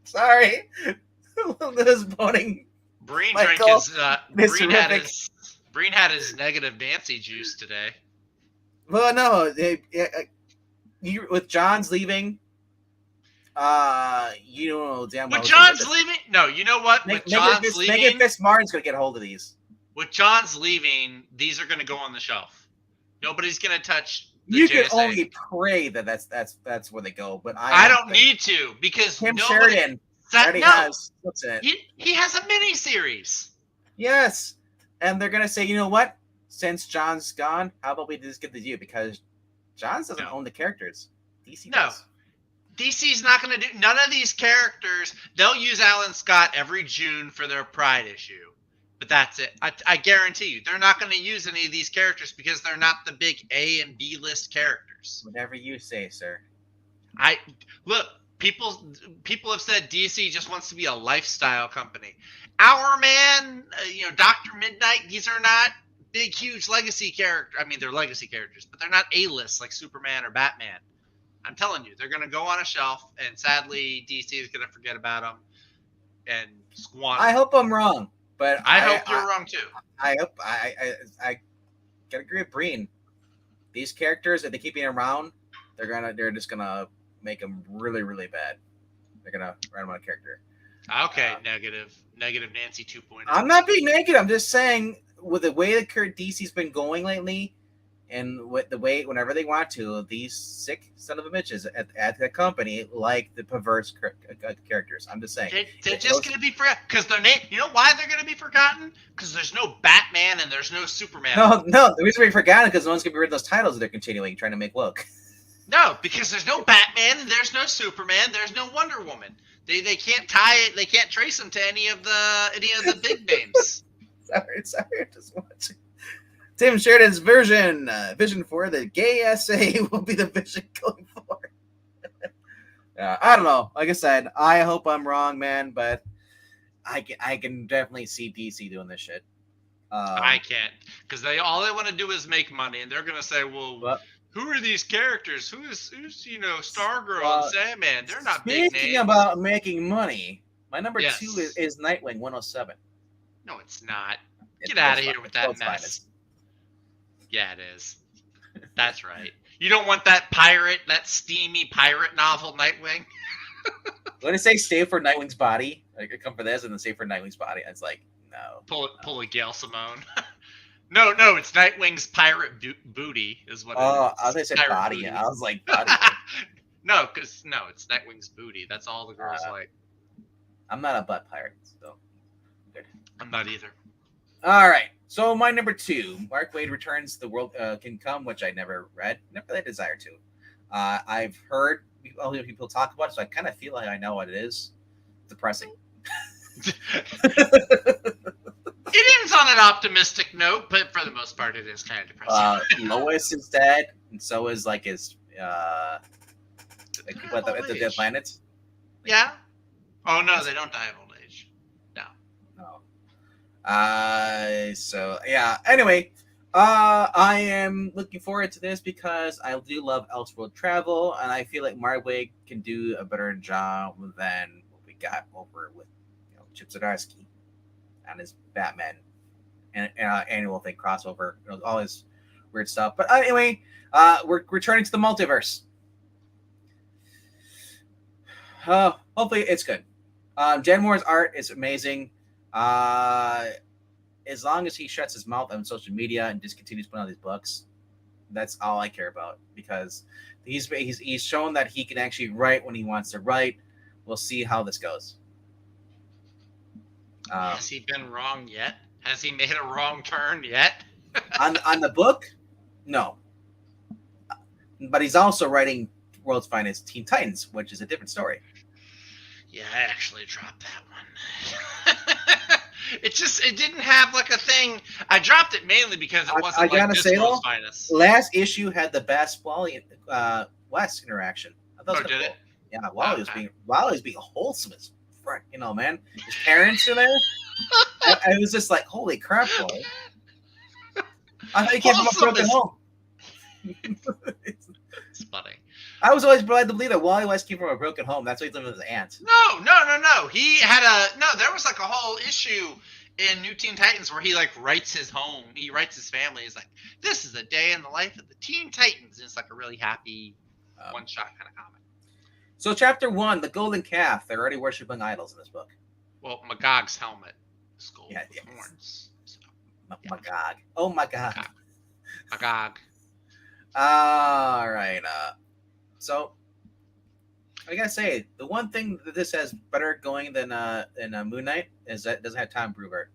Sorry. This voting. Breen had his negative Nancy juice today. Well, no. With John's leaving, you know damn well. With John's leaving? No, you know what? With John's leaving, Megan Fitzmartin's going to get a hold of these. With John's leaving, these are going to go on the shelf. Nobody's going to touch. You can only pray that that's where they go, but I don't need to because Tim Sheridan already has. What's it? He has a mini series. Yes, and they're going to say, you know what? Since John's gone, how about we just get the you because John doesn't own the characters. DC does. DC's not going to do none of these characters. They'll use Alan Scott every June for their Pride issue, but that's it. I guarantee you, they're not going to use any of these characters because they're not the big A and B list characters. Whatever you say, sir. People have said DC just wants to be a lifestyle company. Our Man, Dr. Midnight. These are not big, huge legacy characters. I mean, they're legacy characters, but they're not A-list like Superman or Batman. I'm telling you, they're going to go on a shelf, and sadly, DC is going to forget about them and squander. I hope I'm wrong, but I hope you're wrong too. I hope I gotta agree with Breen. These characters, if they keep being around, they're just gonna make them really, really bad. They're gonna run them out of character. Okay, negative Nancy 2.0. I'm not being negative. I'm just saying with the way the current DC's been going lately. And with the way, whenever they want to, these sick son of a bitches at the company like the perverse characters. I'm just saying. They're just going to be forgotten. Because their name, you know why they're going to be forgotten? Because there's no Batman and there's no Superman. No. The reason they're forgotten is because no one's going to be rid of those titles that they're continuing trying to make look. No, because there's no Batman and there's no Superman. There's no Wonder Woman. They can't tie it. They can't trace them to any of the big names. Sorry. I just want to. Tim Sheridan's vision for the gay essay will be the vision going forward. I don't know. Like I said, I hope I'm wrong, man, but I can definitely see DC doing this shit. I can't, because all they want to do is make money, and they're gonna say, well, who are these characters? Who's Stargirl and Sandman? They're not big names. Speaking about making money, my number 2 is Nightwing 107. No, it's not. Get out of here with that mess. Yeah, it is. That's right. You don't want that steamy pirate novel, Nightwing? When they say stay for Nightwing's body, like come for this and then stay for Nightwing's body, it's like, no. Pull a Gail Simone. No, it's Nightwing's pirate booty is what. Oh, it is. I thought I said Pirate body. booty. I was like, body. No, it's Nightwing's booty. That's all the girls like. I'm not a butt pirate, so. I'm not either. All right. So my number 2, Mark Waid Returns to the World Can Come, which I never read, never had a desire to. I've heard other people talk about it, so I kind of feel like I know what it is. Depressing. It ends on an optimistic note, but for the most part, it is kind of depressing. Lois is dead, and so is like his like people at the planet. Yeah. Oh no, they don't die of old age. No. So yeah. Anyway, I am looking forward to this because I do love Elseworld travel, and I feel like Marwig can do a better job than what we got over with Chip Zdarsky and his Batman and annual thing crossover, all his weird stuff. But anyway, we're returning to the multiverse. Hopefully it's good. Dan Moore's art is amazing. As long as he shuts his mouth on social media and just continues putting out these books, that's all I care about, because he's shown that he can actually write when he wants to write. We'll see how this goes. Has he been wrong yet? Has he made a wrong turn yet? on the book, no. But he's also writing World's Finest Teen Titans, which is a different story. Yeah, I actually dropped that one. It didn't have like a thing. I dropped it mainly because it wasn't I gotta like say, World's though, Finest. Last issue had the best Wally West interaction. I thought it was did cool. it? Yeah, Wally was being wholesome as frick, man. His parents are there. I was just like, holy crap, boy. I thought he came from a broken home. It's funny. I was always glad to believe that Wally West came from a broken home. That's why he's living with his aunt. No. He had there was like a whole issue in New Teen Titans where he like writes his home. He writes his family. He's like, this is a day in the life of the Teen Titans. And it's like a really happy one-shot kind of comic. So chapter 1, the Golden Calf. They're already worshiping idols in this book. Well, Magog's helmet is gold with horns. So, Magog. Oh my God. Magog. All right. So I gotta say, the one thing that this has better going than Moon Knight is that it doesn't have Tom Brewer.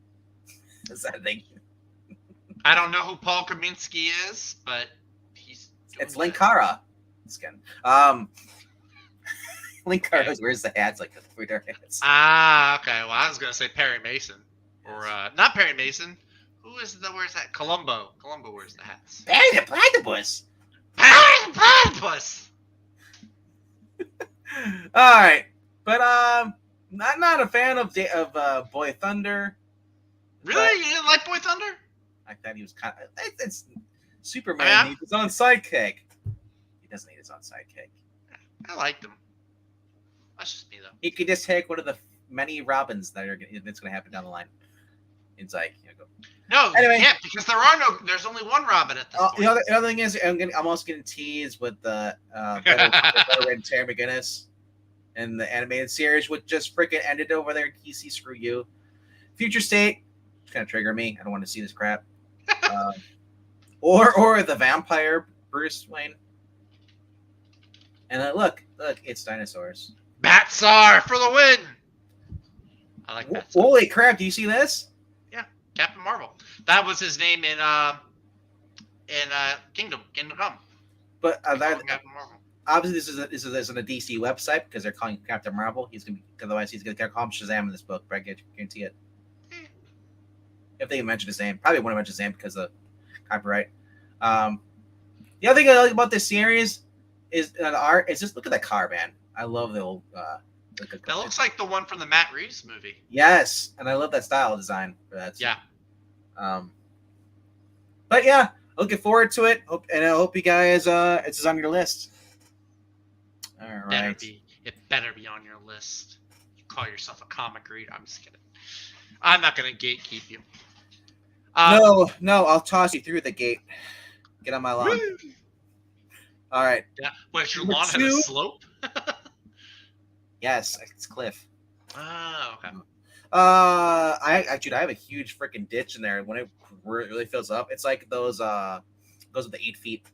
Is that a thing? I don't know who Paul Kaminsky is, but it's Linkara. Skin. Linkara wears the hats like the Twitter hats. Okay. Well, I was gonna say Perry Mason, or not Perry Mason. Who wears that? Columbo. Columbo wears the hats. Barry the Platypus. Barry the Platypus. All right, but not a fan of Boy Thunder. Really, you didn't like Boy Thunder? I thought he was kind of. It's Superman needs his own sidekick. He doesn't need his own sidekick. I liked him. That's just me though. He could just take one of the many Robins that's going to happen down the line. It's like, go. No, anyway, you can't, because there's only one Robin at this point. The other thing is, I'm also getting teased with the Better and Terry McGinnis and the animated series, which just freaking ended over there. DC, screw you. Future State, kind of trigger me. I don't want to see this crap. Or the vampire Bruce Wayne. And look, it's dinosaurs. Batsar for the win. I like that. Holy crap! Do you see this? Yeah, Captain Marvel. That was his name in Kingdom Come. But Captain Marvel. Obviously, this is on a DC website because they're calling Captain Marvel. Otherwise he's gonna call him Shazam in this book. But I guarantee it. If they mention his name, probably won't mention his name because of copyright. The other thing I like about this series is the art. Is just look at that car, man. I love the old. That looks like the one from the Matt Reeves movie. Yes, and I love that style design for that. Yeah. But yeah, looking forward to it. I hope you guys it's on your list. All right. It better be on your list. You call yourself a comic reader. I'm just kidding. I'm not gonna gatekeep you. No, I'll toss you through the gate. Get on my lawn. Woo! All right. Yeah. Wait, your lawn has a slope? Yes, it's cliff. Oh, okay. I have a huge freaking ditch in there. When it really fills up, it's like those goes with the 8 feet.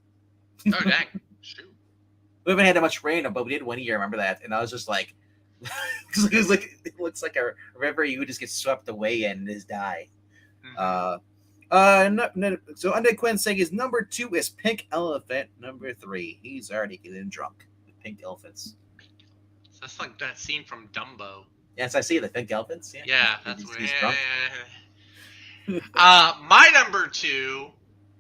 Oh dang! Shoot. We haven't had that much rain, but we did one year. Remember that? And I was just like, it looks like a river you would just get swept away in and just die. So Undead Quinn saying his number 2 is Pink Elephant. Number 3, he's already getting drunk with pink elephants. So that's like that scene from Dumbo. Yes, I see the pink elephants. Yeah, that's he's, where. he's drunk. My number 2.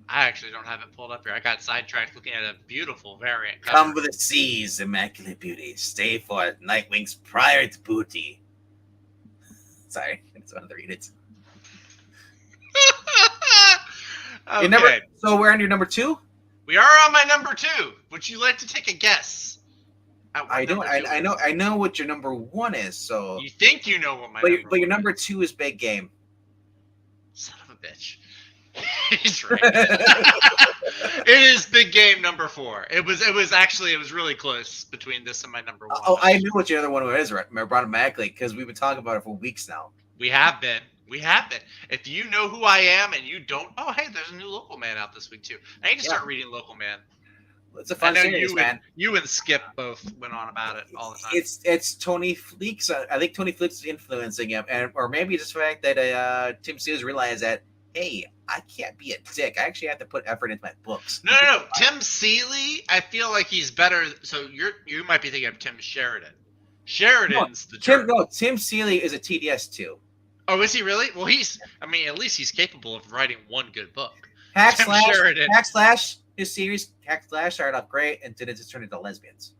I actually don't have it pulled up here. I got sidetracked looking at a beautiful variant cover. Come with the seas, immaculate beauty. Stay for Nightwing's private booty. Sorry, I just wanted to read it. Okay. So we're on your number 2. We are on my number 2. Would you like to take a guess? I don't. I know what your number 1 is. So you think you know what my but number your one number is. 2 is Big Game. Son of a bitch. He's right. It is Big Game number 4. It was really close between this and my number 1. Oh, I knew what your other one was, right? Automatically, because we've been talking about it for weeks now. We have been. If you know who I am and you don't, oh hey, there's a new Local Man out this week too. I need to start reading Local Man. It's a fun series, man. You and Skip both went on about it all the time. It's Tony Fleeks. I think Tony Fleeks is influencing him, or maybe just the fact that Tim Sears realized that, hey, I can't be a dick. I actually have to put effort into my books. No. Tim Seeley, I feel like he's better. So you might be thinking of Tim Sheridan. Sheridan's the jerk. Tim Seeley is a TDS too. Oh, is he really? Well, at least he's capable of writing one good book. Hack Slash, his series, Hack Slash started off great, and then it just turned into lesbians.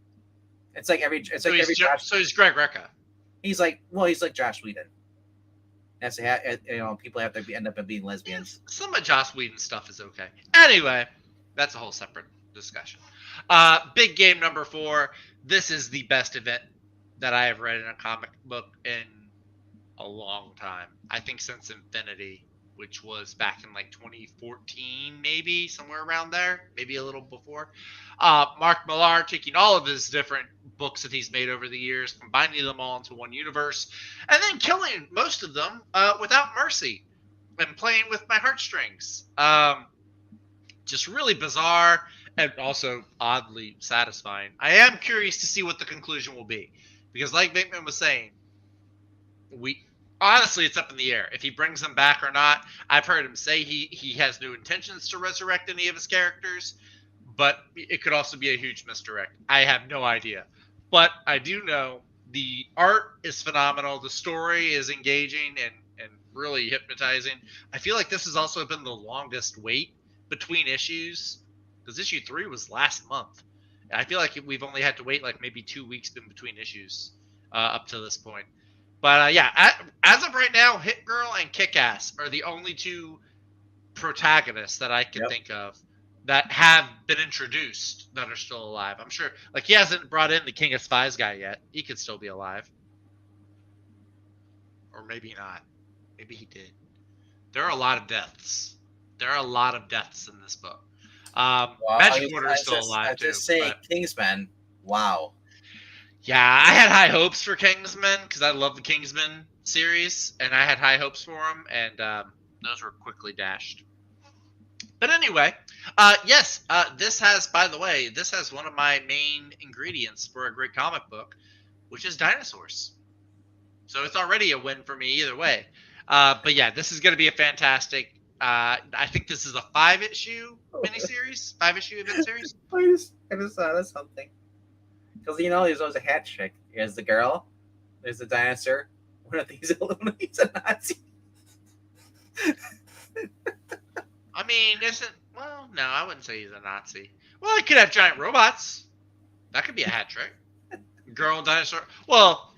It's like every So he's Greg Rucka. He's like Josh Whedon. That's people have to end up being lesbians. Some of Joss Whedon's stuff is okay. Anyway, that's a whole separate discussion. Big Game number 4. This is the best event that I have read in a comic book in a long time. I think since Infinity, which was back in like 2014, maybe somewhere around there, maybe a little before. Mark Millar taking all of his different books that he's made over the years, combining them all into one universe, and then killing most of them without mercy and playing with my heartstrings. Just really bizarre and also oddly satisfying. I am curious to see what the conclusion will be, because like Bateman was saying, honestly, it's up in the air if he brings them back or not. I've heard him say he has no intentions to resurrect any of his characters, but it could also be a huge misdirect. I have no idea. But I do know the art is phenomenal. The story is engaging and really hypnotizing. I feel like this has also been the longest wait between issues, because issue 3 was last month. I feel like we've only had to wait like maybe 2 weeks in between issues up to this point. But as of right now, Hit Girl and Kick-Ass are the only 2 protagonists that I can think of that have been introduced that are still alive. I'm sure, like, he hasn't brought in the King of Spies guy yet. He could still be alive. Or maybe not. Maybe he did. There are a lot of deaths. There are a lot of deaths in this book. Magic Order is still alive, too. Just say Kingsman. Wow. Yeah, I had high hopes for Kingsman because I love the Kingsman series, and I had high hopes for him, and those were quickly dashed. But anyway, this has one of my main ingredients for a great comic book, which is dinosaurs. So it's already a win for me either way. But yeah, this is going to be a fantastic. I think this is a 5-issue miniseries, 5-issue event series. I just thought of something. Because there's always a hat trick. There's the girl. There's the dinosaur. One of these he's a Nazi. I mean, no, I wouldn't say he's a Nazi. Well, he could have giant robots. That could be a hat trick. Girl dinosaur. Well,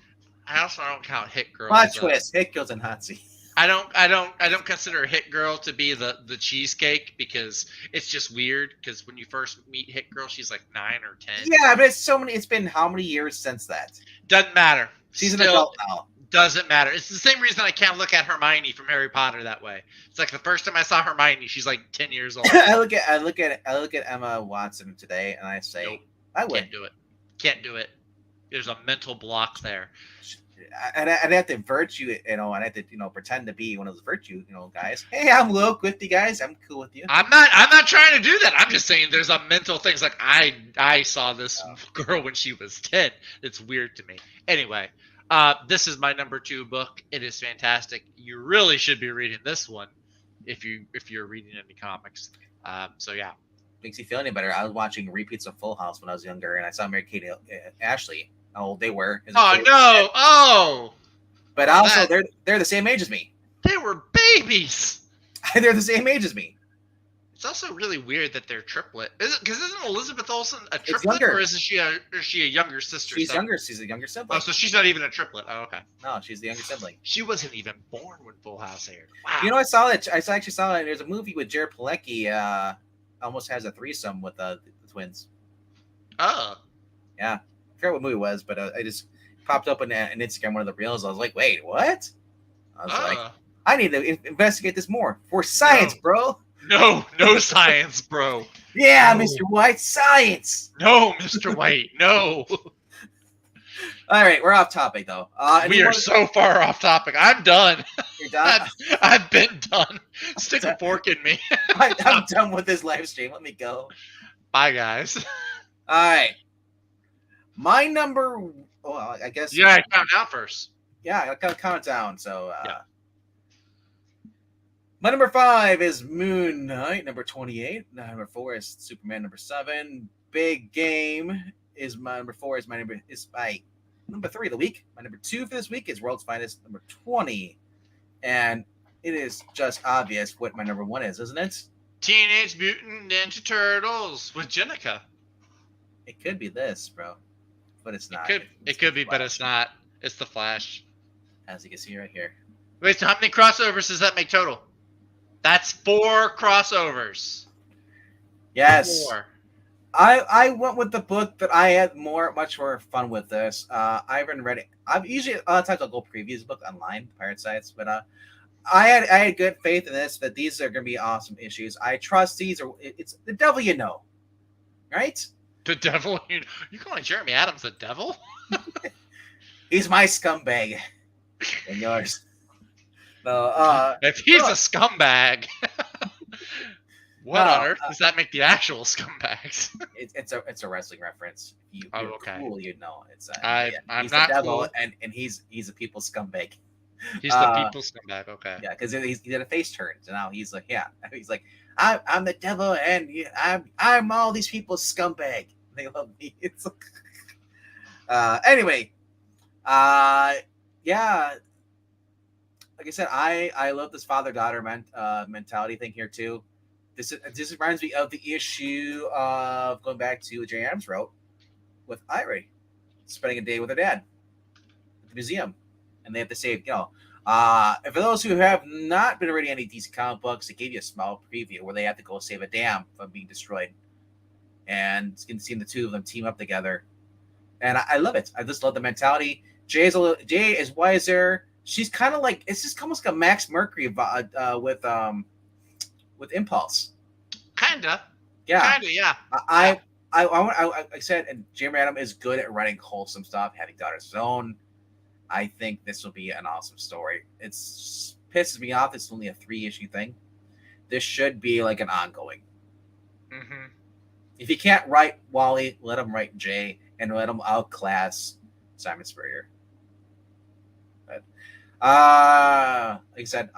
I also don't count Hit Girl. Plot twist. Hit Girl's a Nazi. I don't consider Hit Girl to be the cheesecake, because it's just weird, because when you first meet Hit Girl, she's like 9 or 10. Yeah, but it's been how many years since that? Doesn't matter. She's an adult now. Doesn't matter. It's the same reason I can't look at Hermione from Harry Potter that way. It's like the first time I saw Hermione, she's like 10 years old. I look at Emma Watson today, and I say, nope. I would. Can't do it. There's a mental block there. I'd have to virtue, and I'd have to, pretend to be one of those virtue, guys. Hey, I'm Luke with you guys. I'm cool with you. I'm not trying to do that. I'm just saying there's a mental things like I saw this girl when she was 10. It's weird to me. Anyway, this is my number 2 book. It is fantastic. You really should be reading this one if you're reading any comics. So yeah. Makes you feel any better. I was watching repeats of Full House when I was younger, and I saw Mary-Kate and Ashley. How old they were. Oh no! Oh. But also, they're the same age as me. They were babies. They're the same age as me. It's also really weird that they're triplet. Isn't Elizabeth Olsen a triplet, or is she a younger sister? She's younger. She's a younger sibling. Oh, so she's not even a triplet. Oh, okay. No, she's the younger sibling. She wasn't even born when Full House aired. Wow. I saw it. I actually saw it. There's a movie with Jared Padalecki. Almost has a threesome with the twins. Oh. Yeah. I forgot what movie it was, but I just popped up on Instagram, one of the reels. I was like, wait, what? I was like, I need to investigate this more for science, bro. No science, bro. Yeah, no. Mr. White, science. No, Mr. White, no. All right, we're off topic, though. We are so far off topic. I'm done. You're done? I've been done. Stick a fork in me. I'm done with this live stream. Let me go. Bye, guys. All right. My number, I guess. Yeah, I count down first. Yeah, I gotta count down. So, my number 5 is Moon Knight, number 28. Number 4 is Superman, number 7. Big Game is my number 4. Is my number 3 of the week. My number 2 for this week is World's Finest, number 20. And it is just obvious what my number 1 is, isn't it? Teenage Mutant Ninja Turtles with Jenica. It could be this, bro. But it's not. It could be, but it's not. It's the Flash. As you can see right here. Wait, so how many crossovers does that make total? That's 4 crossovers. Yes. 4. I went with the book that I had much more fun with this. I haven't read it. I've usually a lot of times I'll go preview this book online, pirate sites, but I had good faith in this that these are going to be awesome issues. I trust these are. It's the devil, right? The devil? You calling Jeremy Adams the devil? He's my scumbag. And yours. No, if he's a scumbag, what on earth does that make the actual scumbags? It's a wrestling reference. You're okay. Cool, It's I'm he's not the devil, cool. and he's a people's scumbag. He's the people's scumbag. Okay. Yeah, because he did a face turn, so now he's like, I'm the devil, and I'm all these people's scumbag. They love me. It's anyway, yeah. Like I said, I love this father-daughter mentality thing here too. This reminds me of the issue of going back to what Jay Adams wrote with Irie, spending a day with her dad at the museum, and they have to save. For those who have not been reading any DC comic books, they gave you a small preview where they have to go save a dam from being destroyed, and you can see the two of them team up together, and I love it. I just love the mentality. Jay is wiser. She's kind of like, it's just almost like a Max Mercury with Impulse. Kinda. Yeah. Kinda. Yeah. I said, and Jeremy Adams is good at writing wholesome stuff, having daughters of his own. I think this will be an awesome story. It pisses me off. It's only a 3-issue thing. This should be like an ongoing. Mm-hmm. If you can't write Wally, let him write Jay, and let him outclass Simon Spurrier. But like I said,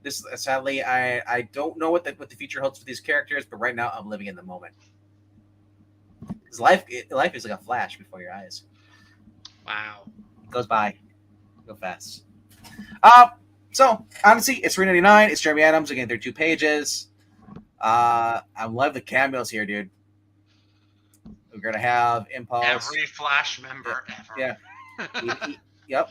this sadly, I don't know what the future holds for these characters, but right now I'm living in the moment. Because life is like a flash before your eyes. Wow. It goes by, go fast. So honestly, it's $3.99. It's Jeremy Adams again. They're 2 pages. I love the cameos here, dude. We're gonna have Impulse. Every Flash member ever. Yeah. Yep.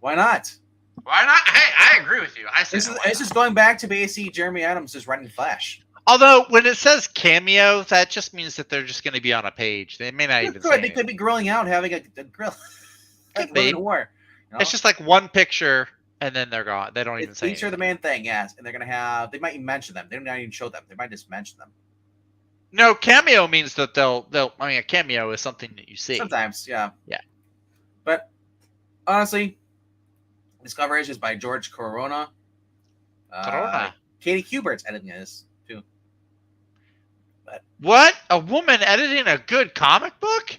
Why not? Why not? Hey, I agree with you. This is going back to basically Jeremy Adams just running Flash. Although when it says cameo, that just means that they're just going to be on a page. They may not even say They could be grilling out, having a grill. Like war. It's just like one picture, and then they're gone. They don't even say. These are the main thing, yes. And they're gonna have. They might even mention them. They don't even show them. They might just mention them. No, cameo means that they'll. I mean, a cameo is something that you see. Sometimes, yeah. Yeah. But Honestly, this cover is by George Corona. Corona. Katie Hubert's editing this too. What? A woman editing a good comic book?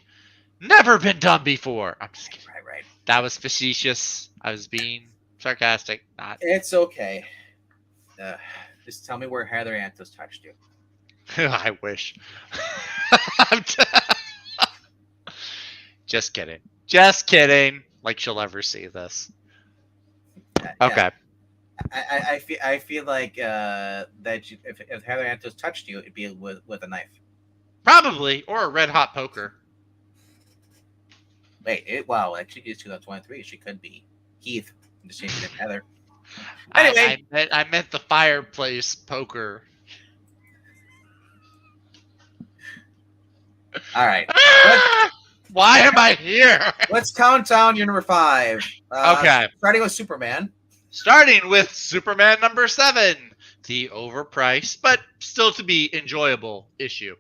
Never been done before. I'm just kidding. Right. That was facetious. I was being sarcastic. Not. It's okay. Just tell me where Heather Antos touched you. I wish. Just kidding. Just kidding. Like she'll ever see this. Okay. I feel like that if Heather Antos touched you, it'd be with a knife. Probably, or a red hot poker. Wait, wow, actually, it's 2023. She could be Heath. I'm just changing it to Heather. Anyway, I meant the fireplace poker. All right. Why am I here? Let's count down your number 5. Okay. Starting with Superman. Starting with Superman number 7, the overpriced but still to be enjoyable issue.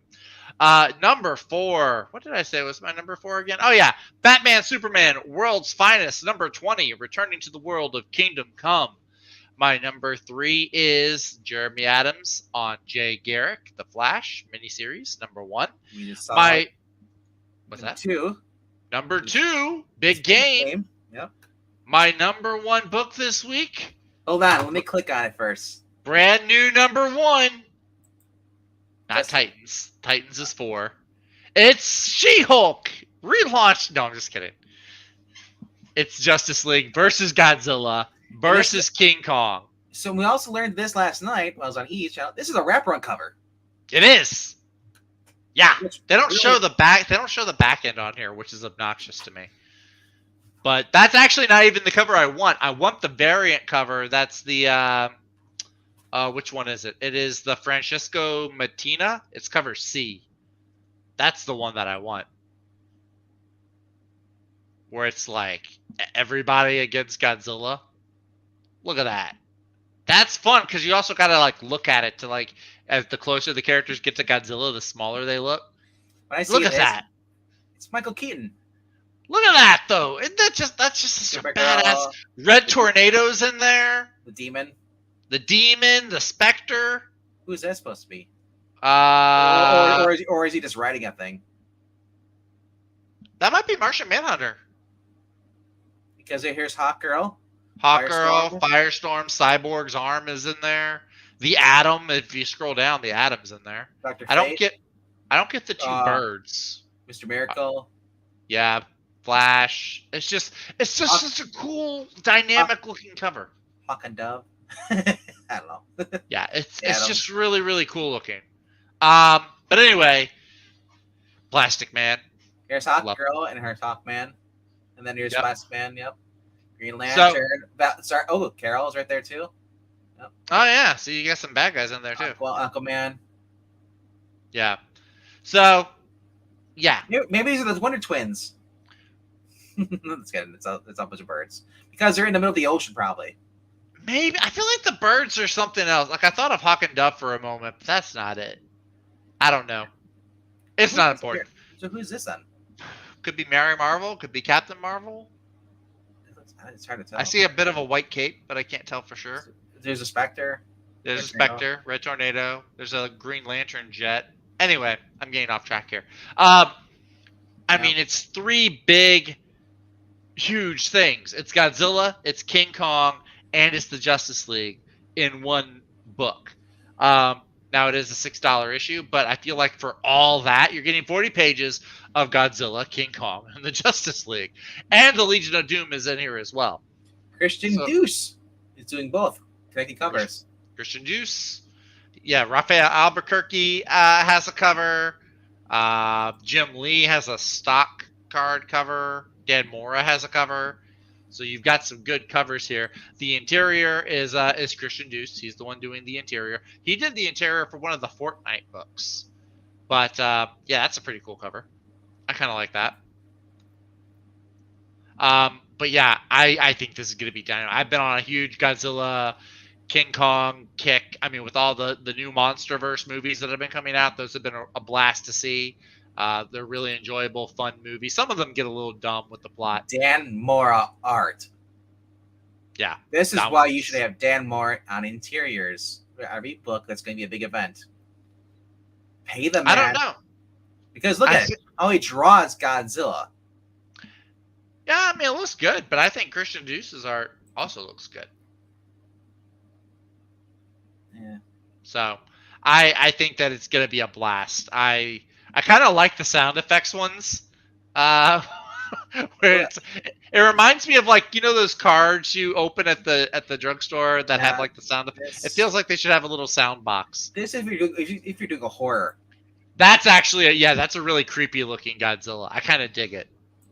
Number 4. What did I say was my number 4 again? Oh yeah, Batman Superman World's Finest number 20, returning to the world of Kingdom Come. My number 3 is Jeremy Adams on Jay Garrick, The Flash miniseries number 1. We just saw What's that? 2. Number 2, Big Game. Yep. My number 1 book this week. Hold on, let me click on it first. Brand new number 1. Not Just- Titans. Titans is 4. It's She-Hulk relaunched. No, I'm just kidding. It's Justice League versus Godzilla versus King Kong. So we also learned this last night when I was on E's channel. This is a wraparound cover. It is. Yeah. Which They don't really- show the back. They don't show the back end on here, which is obnoxious to me. But that's actually not even the cover I want. I want the variant cover. That's the which one is it? It is the Francisco Matina. It's cover C. That's the one that I want. Where it's like everybody against Godzilla. Look at that. That's fun because you also gotta like look at it to like as the closer the characters get to Godzilla, the smaller they look. When I see Look at this, that. It's Michael Keaton. Look at that though. Isn't that that's just such a Supergirl, badass. Red Tornado's in there. the demon. The Demon, the Spectre. Who's that supposed to be? Uh, Or is he just writing a thing? that might be Martian Manhunter. Because here's Hawk Girl. Hawkgirl, Firestorm, Cyborg's arm is in there. The Atom, if you scroll down, the Atom's in there. Dr. I don't Fate, get the two birds. Mr. Miracle. Yeah, Flash. It's just such a cool, dynamic looking cover. Hawk and Dove. I don't know. Yeah, it's Atom. just really, really cool looking. But anyway, Plastic Man. Here's Hawk Love Girl and here's Hawkman. And then here's Yep. Plastic Man. Yep. Green Lantern. Carol's right there too. Oh yeah, so you got some bad guys in there too. Aquaman. Yeah. So, yeah. Maybe these are the Wonder Twins. That's good. It's a bunch of birds because they're in the middle of the ocean, probably. Maybe I feel like the birds are something else. Like I thought of Hawk and Dove for a moment, but that's not it. I don't know. It's not important. So who's this then? Could be Mary Marvel. Could be Captain Marvel. It's hard to tell. I see a bit of a white cape, but I can't tell for sure. There's a Spectre. There's a Red Tornado. Spectre, Red Tornado. There's a Green Lantern jet. Anyway, I'm getting off track here. I mean, it's 3 big, huge things. It's Godzilla, it's King Kong, and it's the Justice League in one book. Now it is a $6 issue, but I feel like for all that, you're getting 40 pages of Godzilla, King Kong, and the Justice League, and the Legion of Doom is in here as well. Christian Deuce is doing both. Connecting covers. Christian Deuce, yeah. Raphael Albuquerque has a cover. Jim Lee has a stock card cover. Dan Mora has a cover. So you've got some good covers here. The interior is Christian Deuce. He's the one doing the interior. He did the interior for one of the Fortnite books. But yeah, that's a pretty cool cover. I kind of like that. But yeah, I think this is going to be dynamite. I've been on a huge Godzilla, King Kong kick. I mean, with all the new MonsterVerse movies that have been coming out, those have been a blast to see. They're really enjoyable, fun movies. Some of them get a little dumb with the plot. Dan Mora art. Yeah. This is that why one's- you should have Dan Mora on interiors for every book that's going to be a big event. Pay the man. I don't know. Because look at it. Oh, he draws Godzilla. Yeah, I mean, it looks good, but I think Christian Deuce's art also looks good. Yeah. So I think that it's gonna be a blast. I kind of like the sound effects ones. Where it reminds me of like those cards you open at the drugstore that have like the sound effects. It feels like they should have a little sound box. This if you're doing a horror. That's actually that's a really creepy looking Godzilla. I kind of dig it,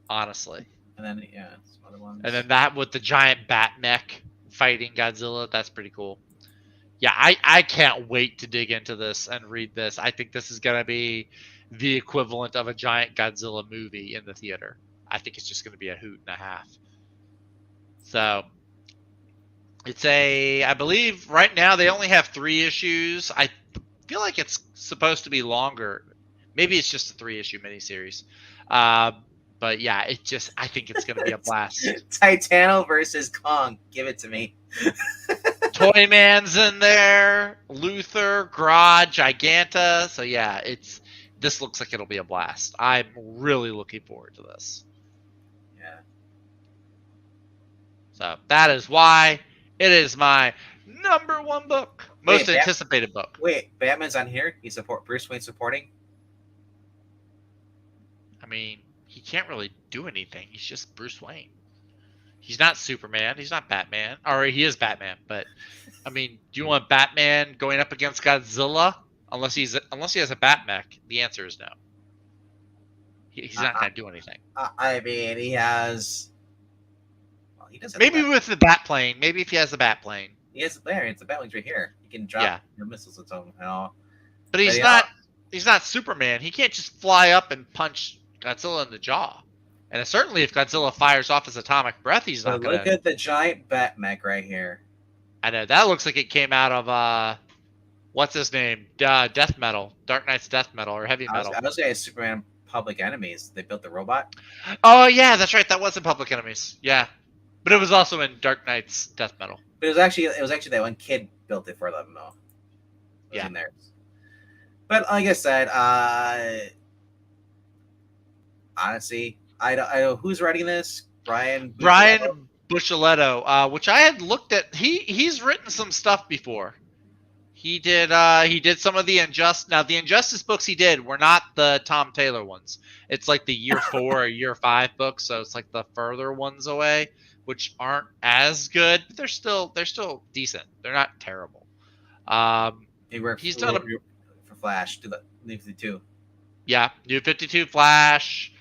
honestly. And then some other ones. And then that with the giant bat mech fighting Godzilla, that's pretty cool. Yeah, I can't wait to dig into this and read this. I think this is going to be the equivalent of a giant Godzilla movie in the theater. I think it's just going to be a hoot and a half. So, it's I believe right now they only have 3 issues. I feel like it's supposed to be longer. Maybe it's just a 3-issue miniseries. But yeah, I think it's going to be a blast. Titano versus Kong. Give it to me. Toyman's in there, Luther, Grodd, Giganta. So yeah, this looks like it'll be a blast. I'm really looking forward to this. Yeah. So that is why it is my number 1 book, most Wait, anticipated book. Wait, Batman's on here. He's Bruce Wayne supporting. I mean, he can't really do anything. He's just Bruce Wayne. He's not Superman. He's not Batman. Or he is Batman, but I mean, do you want Batman going up against Godzilla? Unless he has a Batmech, the answer is no. He's not going to do anything. I mean, he has. Well, he does. Have Maybe with the Batplane. Maybe if he has the Batplane. He has there. It's the Batwing's right here. He can drop your missiles at him and all. But he's not. He's not Superman. He can't just fly up and punch Godzilla in the jaw. And certainly, if Godzilla fires off his atomic breath, he's not going to. Look at the giant Batmech right here. I know that looks like it came out of what's his name? Death Metal, Dark Knight's Death Metal or Heavy Metal. I was saying Superman Public Enemies. They built the robot. Oh yeah, that's right. That was in Public Enemies. Yeah, but it was also in Dark Knight's Death Metal. But it was actually that one kid built it for them though. Yeah. In there. But like I said, honestly, I don't who's writing this. Brian Buccellato, which I had looked at. He's written some stuff before. He did some of the Injustice. Now the Injustice books he did were not the Tom Taylor ones. It's like the year 4 or year 5 books, so it's like the further ones away, which aren't as good, but they're still decent. They're not terrible. He's done for Flash to the New 52. Yeah, New 52 Flash.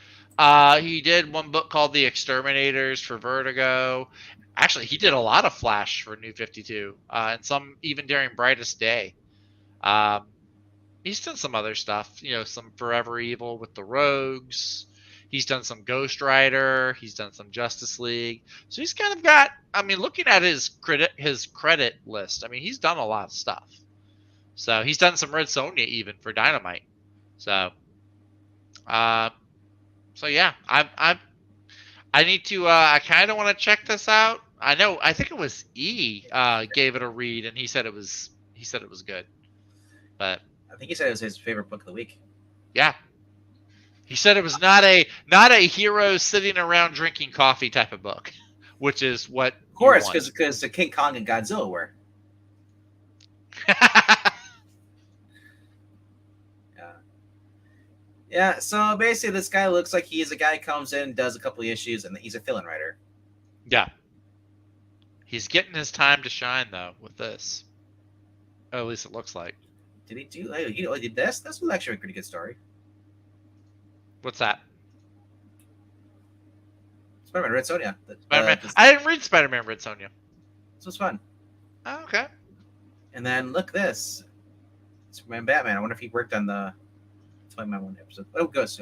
He did one book called The Exterminators for Vertigo. Actually, he did a lot of Flash for New 52, and some even during Brightest Day. He's done some other stuff, some Forever Evil with the Rogues. He's done some Ghost Rider. He's done some Justice League. So he's kind of got, looking at his credit list, he's done a lot of stuff. So he's done some Red Sonja even for Dynamite. So yeah, I need to. I kind of want to check this out. I think it was gave it a read, and he said it was good. But I think he said it was his favorite book of the week. Yeah, he said it was not a hero sitting around drinking coffee type of book, which is what. Of course, because the King Kong and Godzilla were. Yeah, so basically this guy looks like he's a guy who comes in, does a couple of issues, and he's a fill-in writer. Yeah. He's getting his time to shine, though, with this. Or at least it looks like. Did he do, did this? This was actually a pretty good story. What's that? Spider-Man Red Sonja. Spider-Man. I didn't read Spider-Man Red Sonja. This was fun. Oh, okay. And then look this. Superman Batman. I wonder if he worked on the Spider-Man one episode. Oh, goes.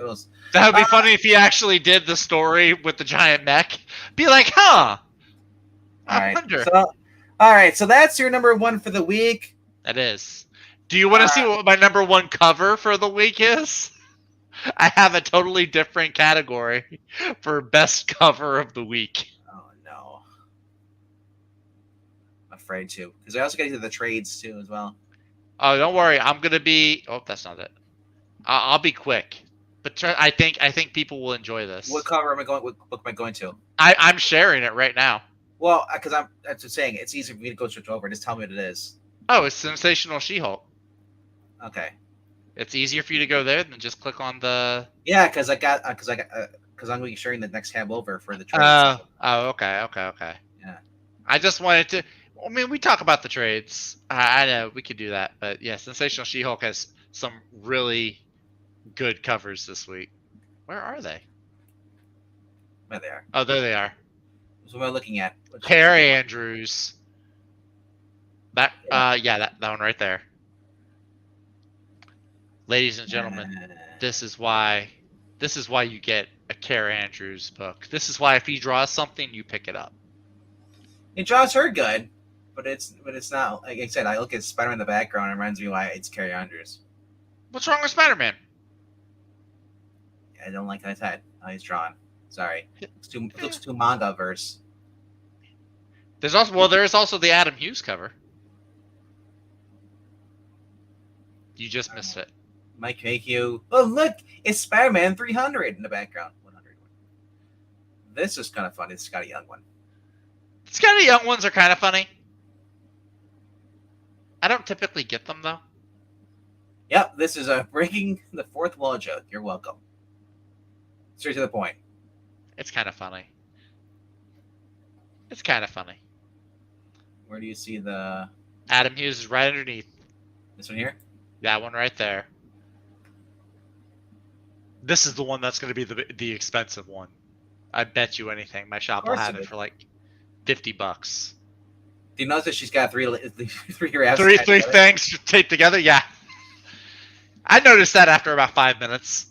That would be funny if he actually did the story with the giant mech. Be like, huh? I wonder. All right, so that's your number 1 for the week. That is. Do you want to see what my number 1 cover for the week is? I have a totally different category for best cover of the week. Oh no. I'm afraid to. Because I also got to do the trades too as well. Oh, don't worry. I'm gonna be. Oh, that's not it. I'll be quick. But I think people will enjoy this. What cover am I going? What book am I going to? I'm sharing it right now. Well, because that's just saying it's easy for me to go switch over. Just tell me what it is. Oh, it's Sensational She-Hulk. Okay. It's easier for you to go there than just click on the. Yeah, because I'm going to be sharing the next tab over for the trades. Okay. Yeah. I just wanted to. I mean, we talk about the trades. I know we could do that, but yeah, Sensational She-Hulk has some really good covers this week. Where are they? There they are. Oh, there they are. So what am I looking at? Carrie Andrews. That that one right there. Ladies and gentlemen, this is why you get a Carrie Andrews book. This is why if he draws something, you pick it up. It draws her good, but it's not, like I said, I look at Spider-Man in the background and it reminds me why it's Carrie Andrews. What's wrong with Spider-Man? I don't like how he's drawn. Sorry. It looks too manga verse. There's also the Adam Hughes cover. You just missed it. Might make you. Oh look, it's Spider-Man 300 in the background. 100. This is kind of fun. It's Scotty Young one. Scotty Young ones are kind of funny. I don't typically get them though. Yep, this is a breaking the fourth wall joke. You're welcome. Straight to the point. It's kind of funny. It's kind of funny. Where do you see the Adam Hughes is right underneath. this one here? That one right there. This is the one that's going to be the expensive one. I bet you anything. My shop will have it for like $50. Do you notice that she's got three wraps? Three things taped together? Yeah. I noticed that after about 5 minutes.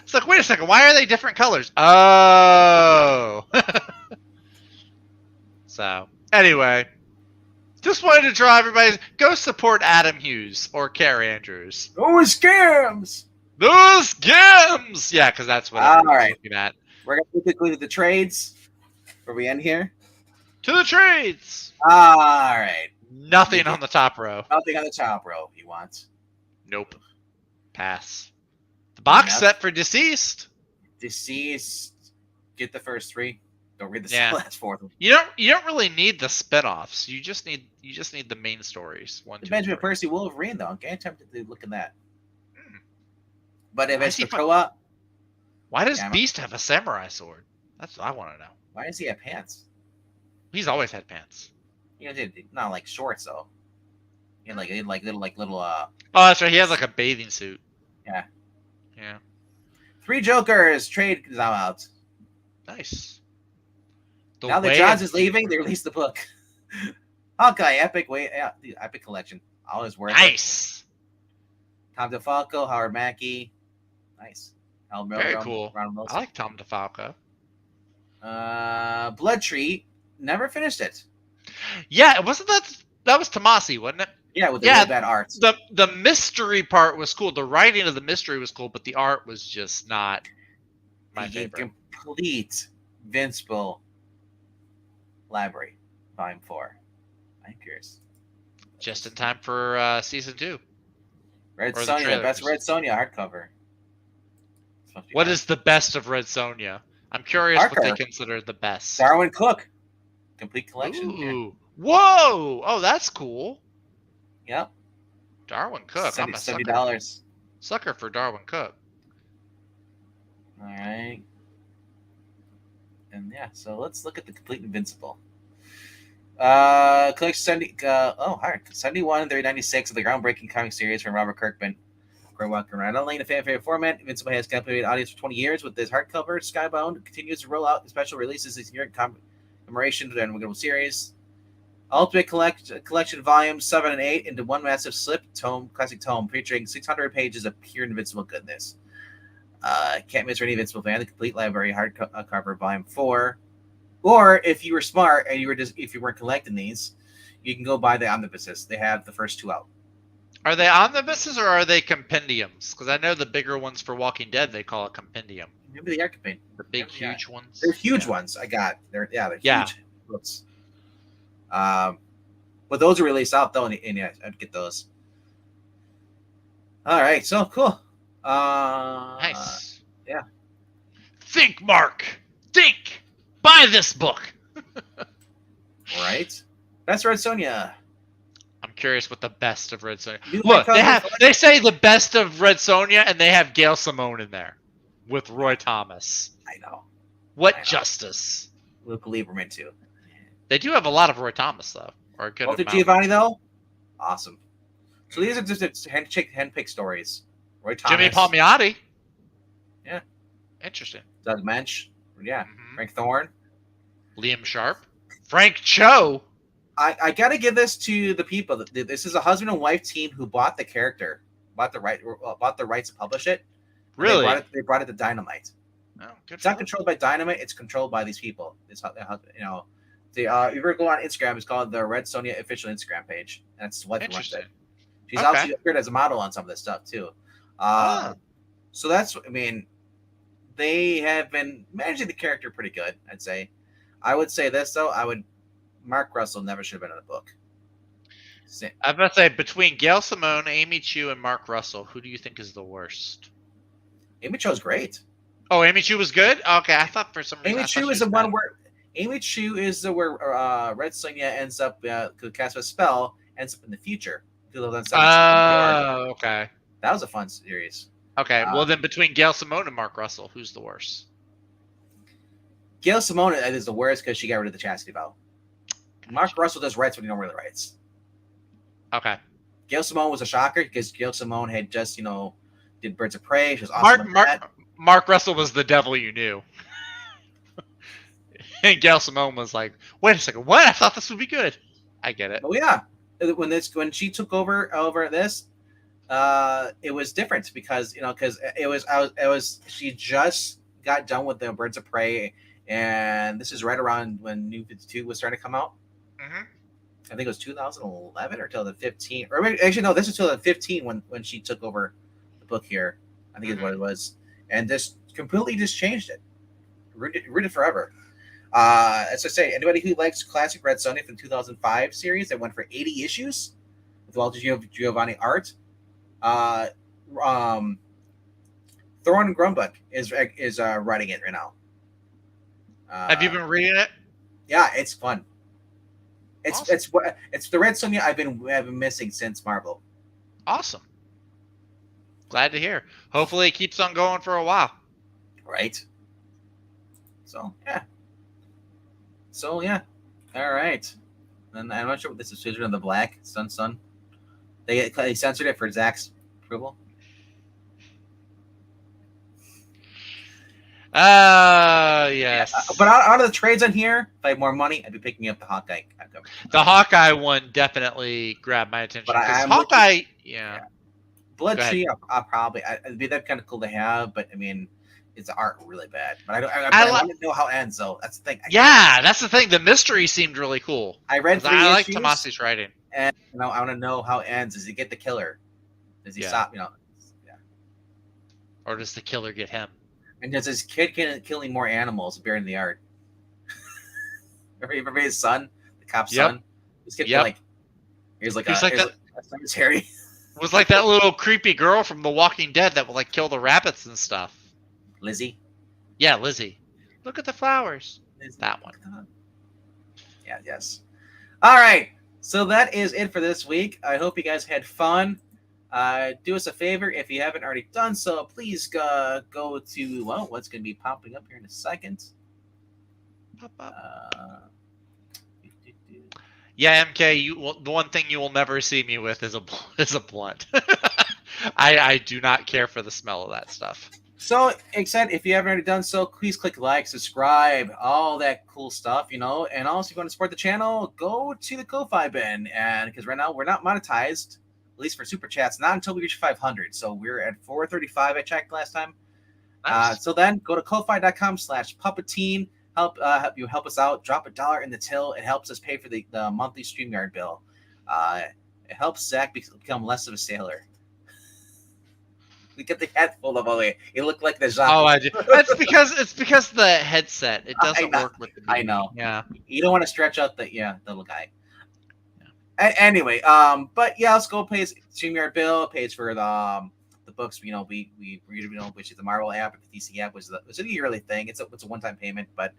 It's like, wait a second, why are they different colors? Oh. So, anyway, just wanted to draw everybody. Go support Adam Hughes or Carrie Andrews. Oh, scams! Those games! Yeah, because that's what I'm looking at. We're going to quickly to the trades before we end here. To the trades! All right. Nothing on the top row. Nothing on the top row he wants. Nope. Pass. The box set for Deceased. Deceased. Get the first three. Don't read the last fourth. You don't really need the spinoffs. You just need the main stories. One, the two, Benjamin three. Percy Wolverine though. I'm getting tempted to look at that. But if it's for co-op, why does Beast have a samurai sword? That's what I want to know. Why does he have pants? He's always had pants. You know, not like shorts though. He had like little. Oh, that's right. He has like a bathing suit. Yeah. Yeah. 3 Jokers trade is now out. Nice. Now that Johns is leaving, they released the book. Hawkeye, the Epic Collection. Always worth it. Nice. Tom DeFalco, Howard Mackie. Nice. Very cool. I like Tom DeFalco. Blood Treat. Never finished it. Yeah, wasn't that was Tomasi, wasn't it? Yeah, with the really bad art. The mystery part was cool. The writing of the mystery was cool, but the art was just not my favorite. Complete Invincible Library, Volume 4. I'm curious. Just in time for season 2. Red Sonja, the best Red Sonja hardcover. What is the best of Red Sonja? I'm curious what they consider the best. Darwin Cook, complete collection. Ooh. Whoa! Oh, that's cool. Yep. Darwin Cook. I'm a $70. Sucker for Darwin Cook. All right. And yeah, so let's look at the complete Invincible. Collection 70. 71 and 396 of the groundbreaking comic series from Robert Kirkman. Walking around. Not only in a fan favorite format, Invincible has captivated audience for 20 years with this hardcover. Skybound continues to roll out special releases this year in commemoration to the Unforgettable series. Ultimate Collection Volumes 7 and 8 into one massive classic tome featuring 600 pages of pure Invincible goodness. Can't miss for any Invincible fan. The complete library hardcover Volume 4. Or if you were smart and if you weren't collecting these, you can go buy the omnibuses. They have the first 2 out. Are they omnibuses or are they compendiums? Because I know the bigger ones for Walking Dead they call a compendium. Maybe they are campaign. The big, Yeah. huge ones. They're huge Yeah. ones. They're Yeah. huge books. But those are released out though, and yeah, I'd get those. All right, so cool. Nice. yeah. Think, Mark. Think. Buy this book. Right. That's Red Sonja. I'm curious what the best of Red Sonja. You Look, like they say the best of Red Sonja, and they have Gail Simone in there with Roy Thomas. I know. What I know. justice? Luke Lieberman too. They do have a lot of Roy Thomas though, or a good Walter amount. Giovanni though, awesome. So these are just handpicked stories. Roy Thomas, Jimmy Palmiotti. Yeah. Interesting. Doug Mensch, yeah, Mhm. Frank Thorne. Liam Sharp. Frank Cho. I gotta give this to the people. This is a husband and wife team who bought the character, bought the rights to publish it. And Really? they brought it to Dynamite. Oh, good It's for not them. controlled by Dynamite. It's controlled by these people. It's how you know. The if you ever go on Instagram, it's called the Red Sonja official Instagram page, and it's what runs Interesting. it. She's Okay. obviously appeared as a model on some of this stuff too. Ah. So that's, I mean, they have been managing the character pretty good, I'd say. I would say this though, Mark Russell never should have been in the book. I was about to say between Gail Simone, Amy Chu, and Mark Russell, who do you think is the worst? Amy Chu's great. Oh, Amy Chu was good. Okay, I thought for some reason. Amy I thought Chu she is was the one bad. where Red Sonja ends up cast a spell, ends up in the future. 2017. Oh, okay. That was a fun series. Okay, well then between Gail Simone and Mark Russell, who's the worst? Gail Simone is the worst because she got rid of the chastity vow. Mark Russell does rights when he don't really rights. Okay. Gail Simone was a shocker because Gail Simone had just, did Birds of Prey. She was awesome. at that. Mark Russell was the devil you knew. And Gail Simone was like, wait a second, what? I thought this would be good. I get it. Oh yeah, when she took over this, it was different because she just got done with the Birds of Prey, and this is right around when New 52 was starting to come out. Mhm. I think it was 2011 or 2015, or actually no, this is 2015 when she took over the book here. I think is what it was, and this completely just changed it, rooted forever. As I say, anybody who likes classic Red Sonja from 2005 series that went for 80 issues with Walter Giovanni art, Thorne Grumbuck is writing it right now. Have you been reading it? Yeah, it's fun. Awesome. It's the Red Sonja I've been missing since Marvel. Awesome. Glad to hear. Hopefully it keeps on going for a while. Right. So yeah. All right. And I'm not sure what this is. Children of the Black, Son. They censored it for Zach's approval. Yes. But out of the trades on here, if I had more money, I'd be picking up the Hawkeye. The Hawkeye one definitely grabbed my attention. But Because I'm Hawkeye, yeah. Blood Go ahead. Tree, I'll probably. It'd be that kind of cool to have, but I mean, it's art really bad. But I want to know how it ends, though. That's the thing. Yeah, that's the thing. The mystery seemed really cool. I read 'Cause 3 I like issues, Tomasi's writing. and I want to know how it ends. Does he get the killer? Does he Yeah. stop? Yeah. Or does the killer get him? And does his kid killing more animals buried in the art? Remember his son, the cop's Yep. son? His kid Yep. he's like He's like that- a cemetery. It was like that little creepy girl from The Walking Dead that would like kill the rabbits and stuff. Lizzie. Yeah, Lizzie. Look at the flowers. That one. Yeah, yes. All right. So that is it for this week. I hope you guys had fun. Do us a favor. If you haven't already done so, please go to, what's going to be popping up here in a second. Pop up. Uh, Yeah, MK. The one thing you will never see me with is a blunt. I do not care for the smell of that stuff. So, excited. If you haven't already done so, please click like, subscribe, all that cool stuff, And also, if you want to support the channel, go to the Ko-Fi bin. And because right now we're not monetized, at least for super chats, not until we reach 500. So we're at 435. I checked last time. Nice. So then go to ko-fi.com/puppeteen. Help us out. Drop $1 in the till. It helps us pay for the monthly StreamYard bill. It helps Zach become less of a sailor. We get the head full of away. It looked like the Jacques. Oh, I do. It's because the headset. It doesn't know. work with the. I know. Yeah. You don't want to stretch out the little guy. Anyway, but yeah, let's go pay StreamYard bill, pays for the books, we read, which is the Marvel app and the DC app, was a yearly thing. It's a one-time payment, but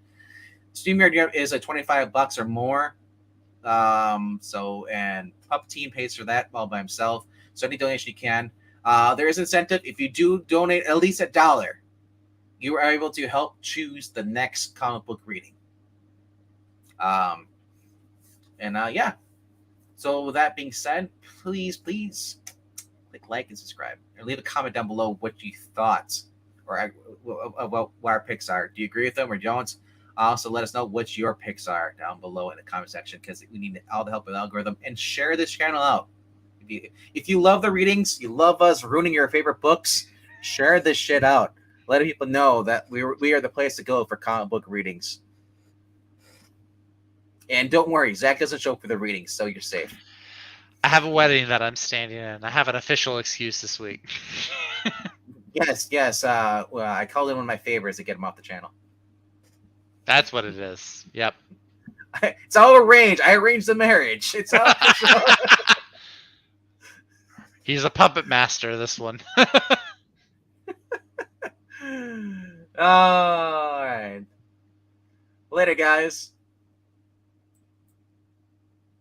StreamYard is like $25 or more. So, and Pup Team pays for that all by himself. So any donation you can. There is incentive. If you do donate at least $1, you are able to help choose the next comic book reading. Yeah. So with that being said, please click like and subscribe, or leave a comment down below what you thought or what our picks are. Do you agree with them or don't? Also, let us know what your picks are down below in the comment section, because we need all the help with the algorithm. And share this channel out. If you love the readings, you love us ruining your favorite books, share this shit out. Let people know that we are the place to go for comic book readings. And don't worry, Zach doesn't show up for the readings, so you're safe. I have a wedding that I'm standing in. I have an official excuse this week. Yes. Well, I called in one of my favorites to get him off the channel. That's what it is. Yep. It's all arranged. I arranged the marriage. It's all. He's a puppet master, this one. All right. Later, guys.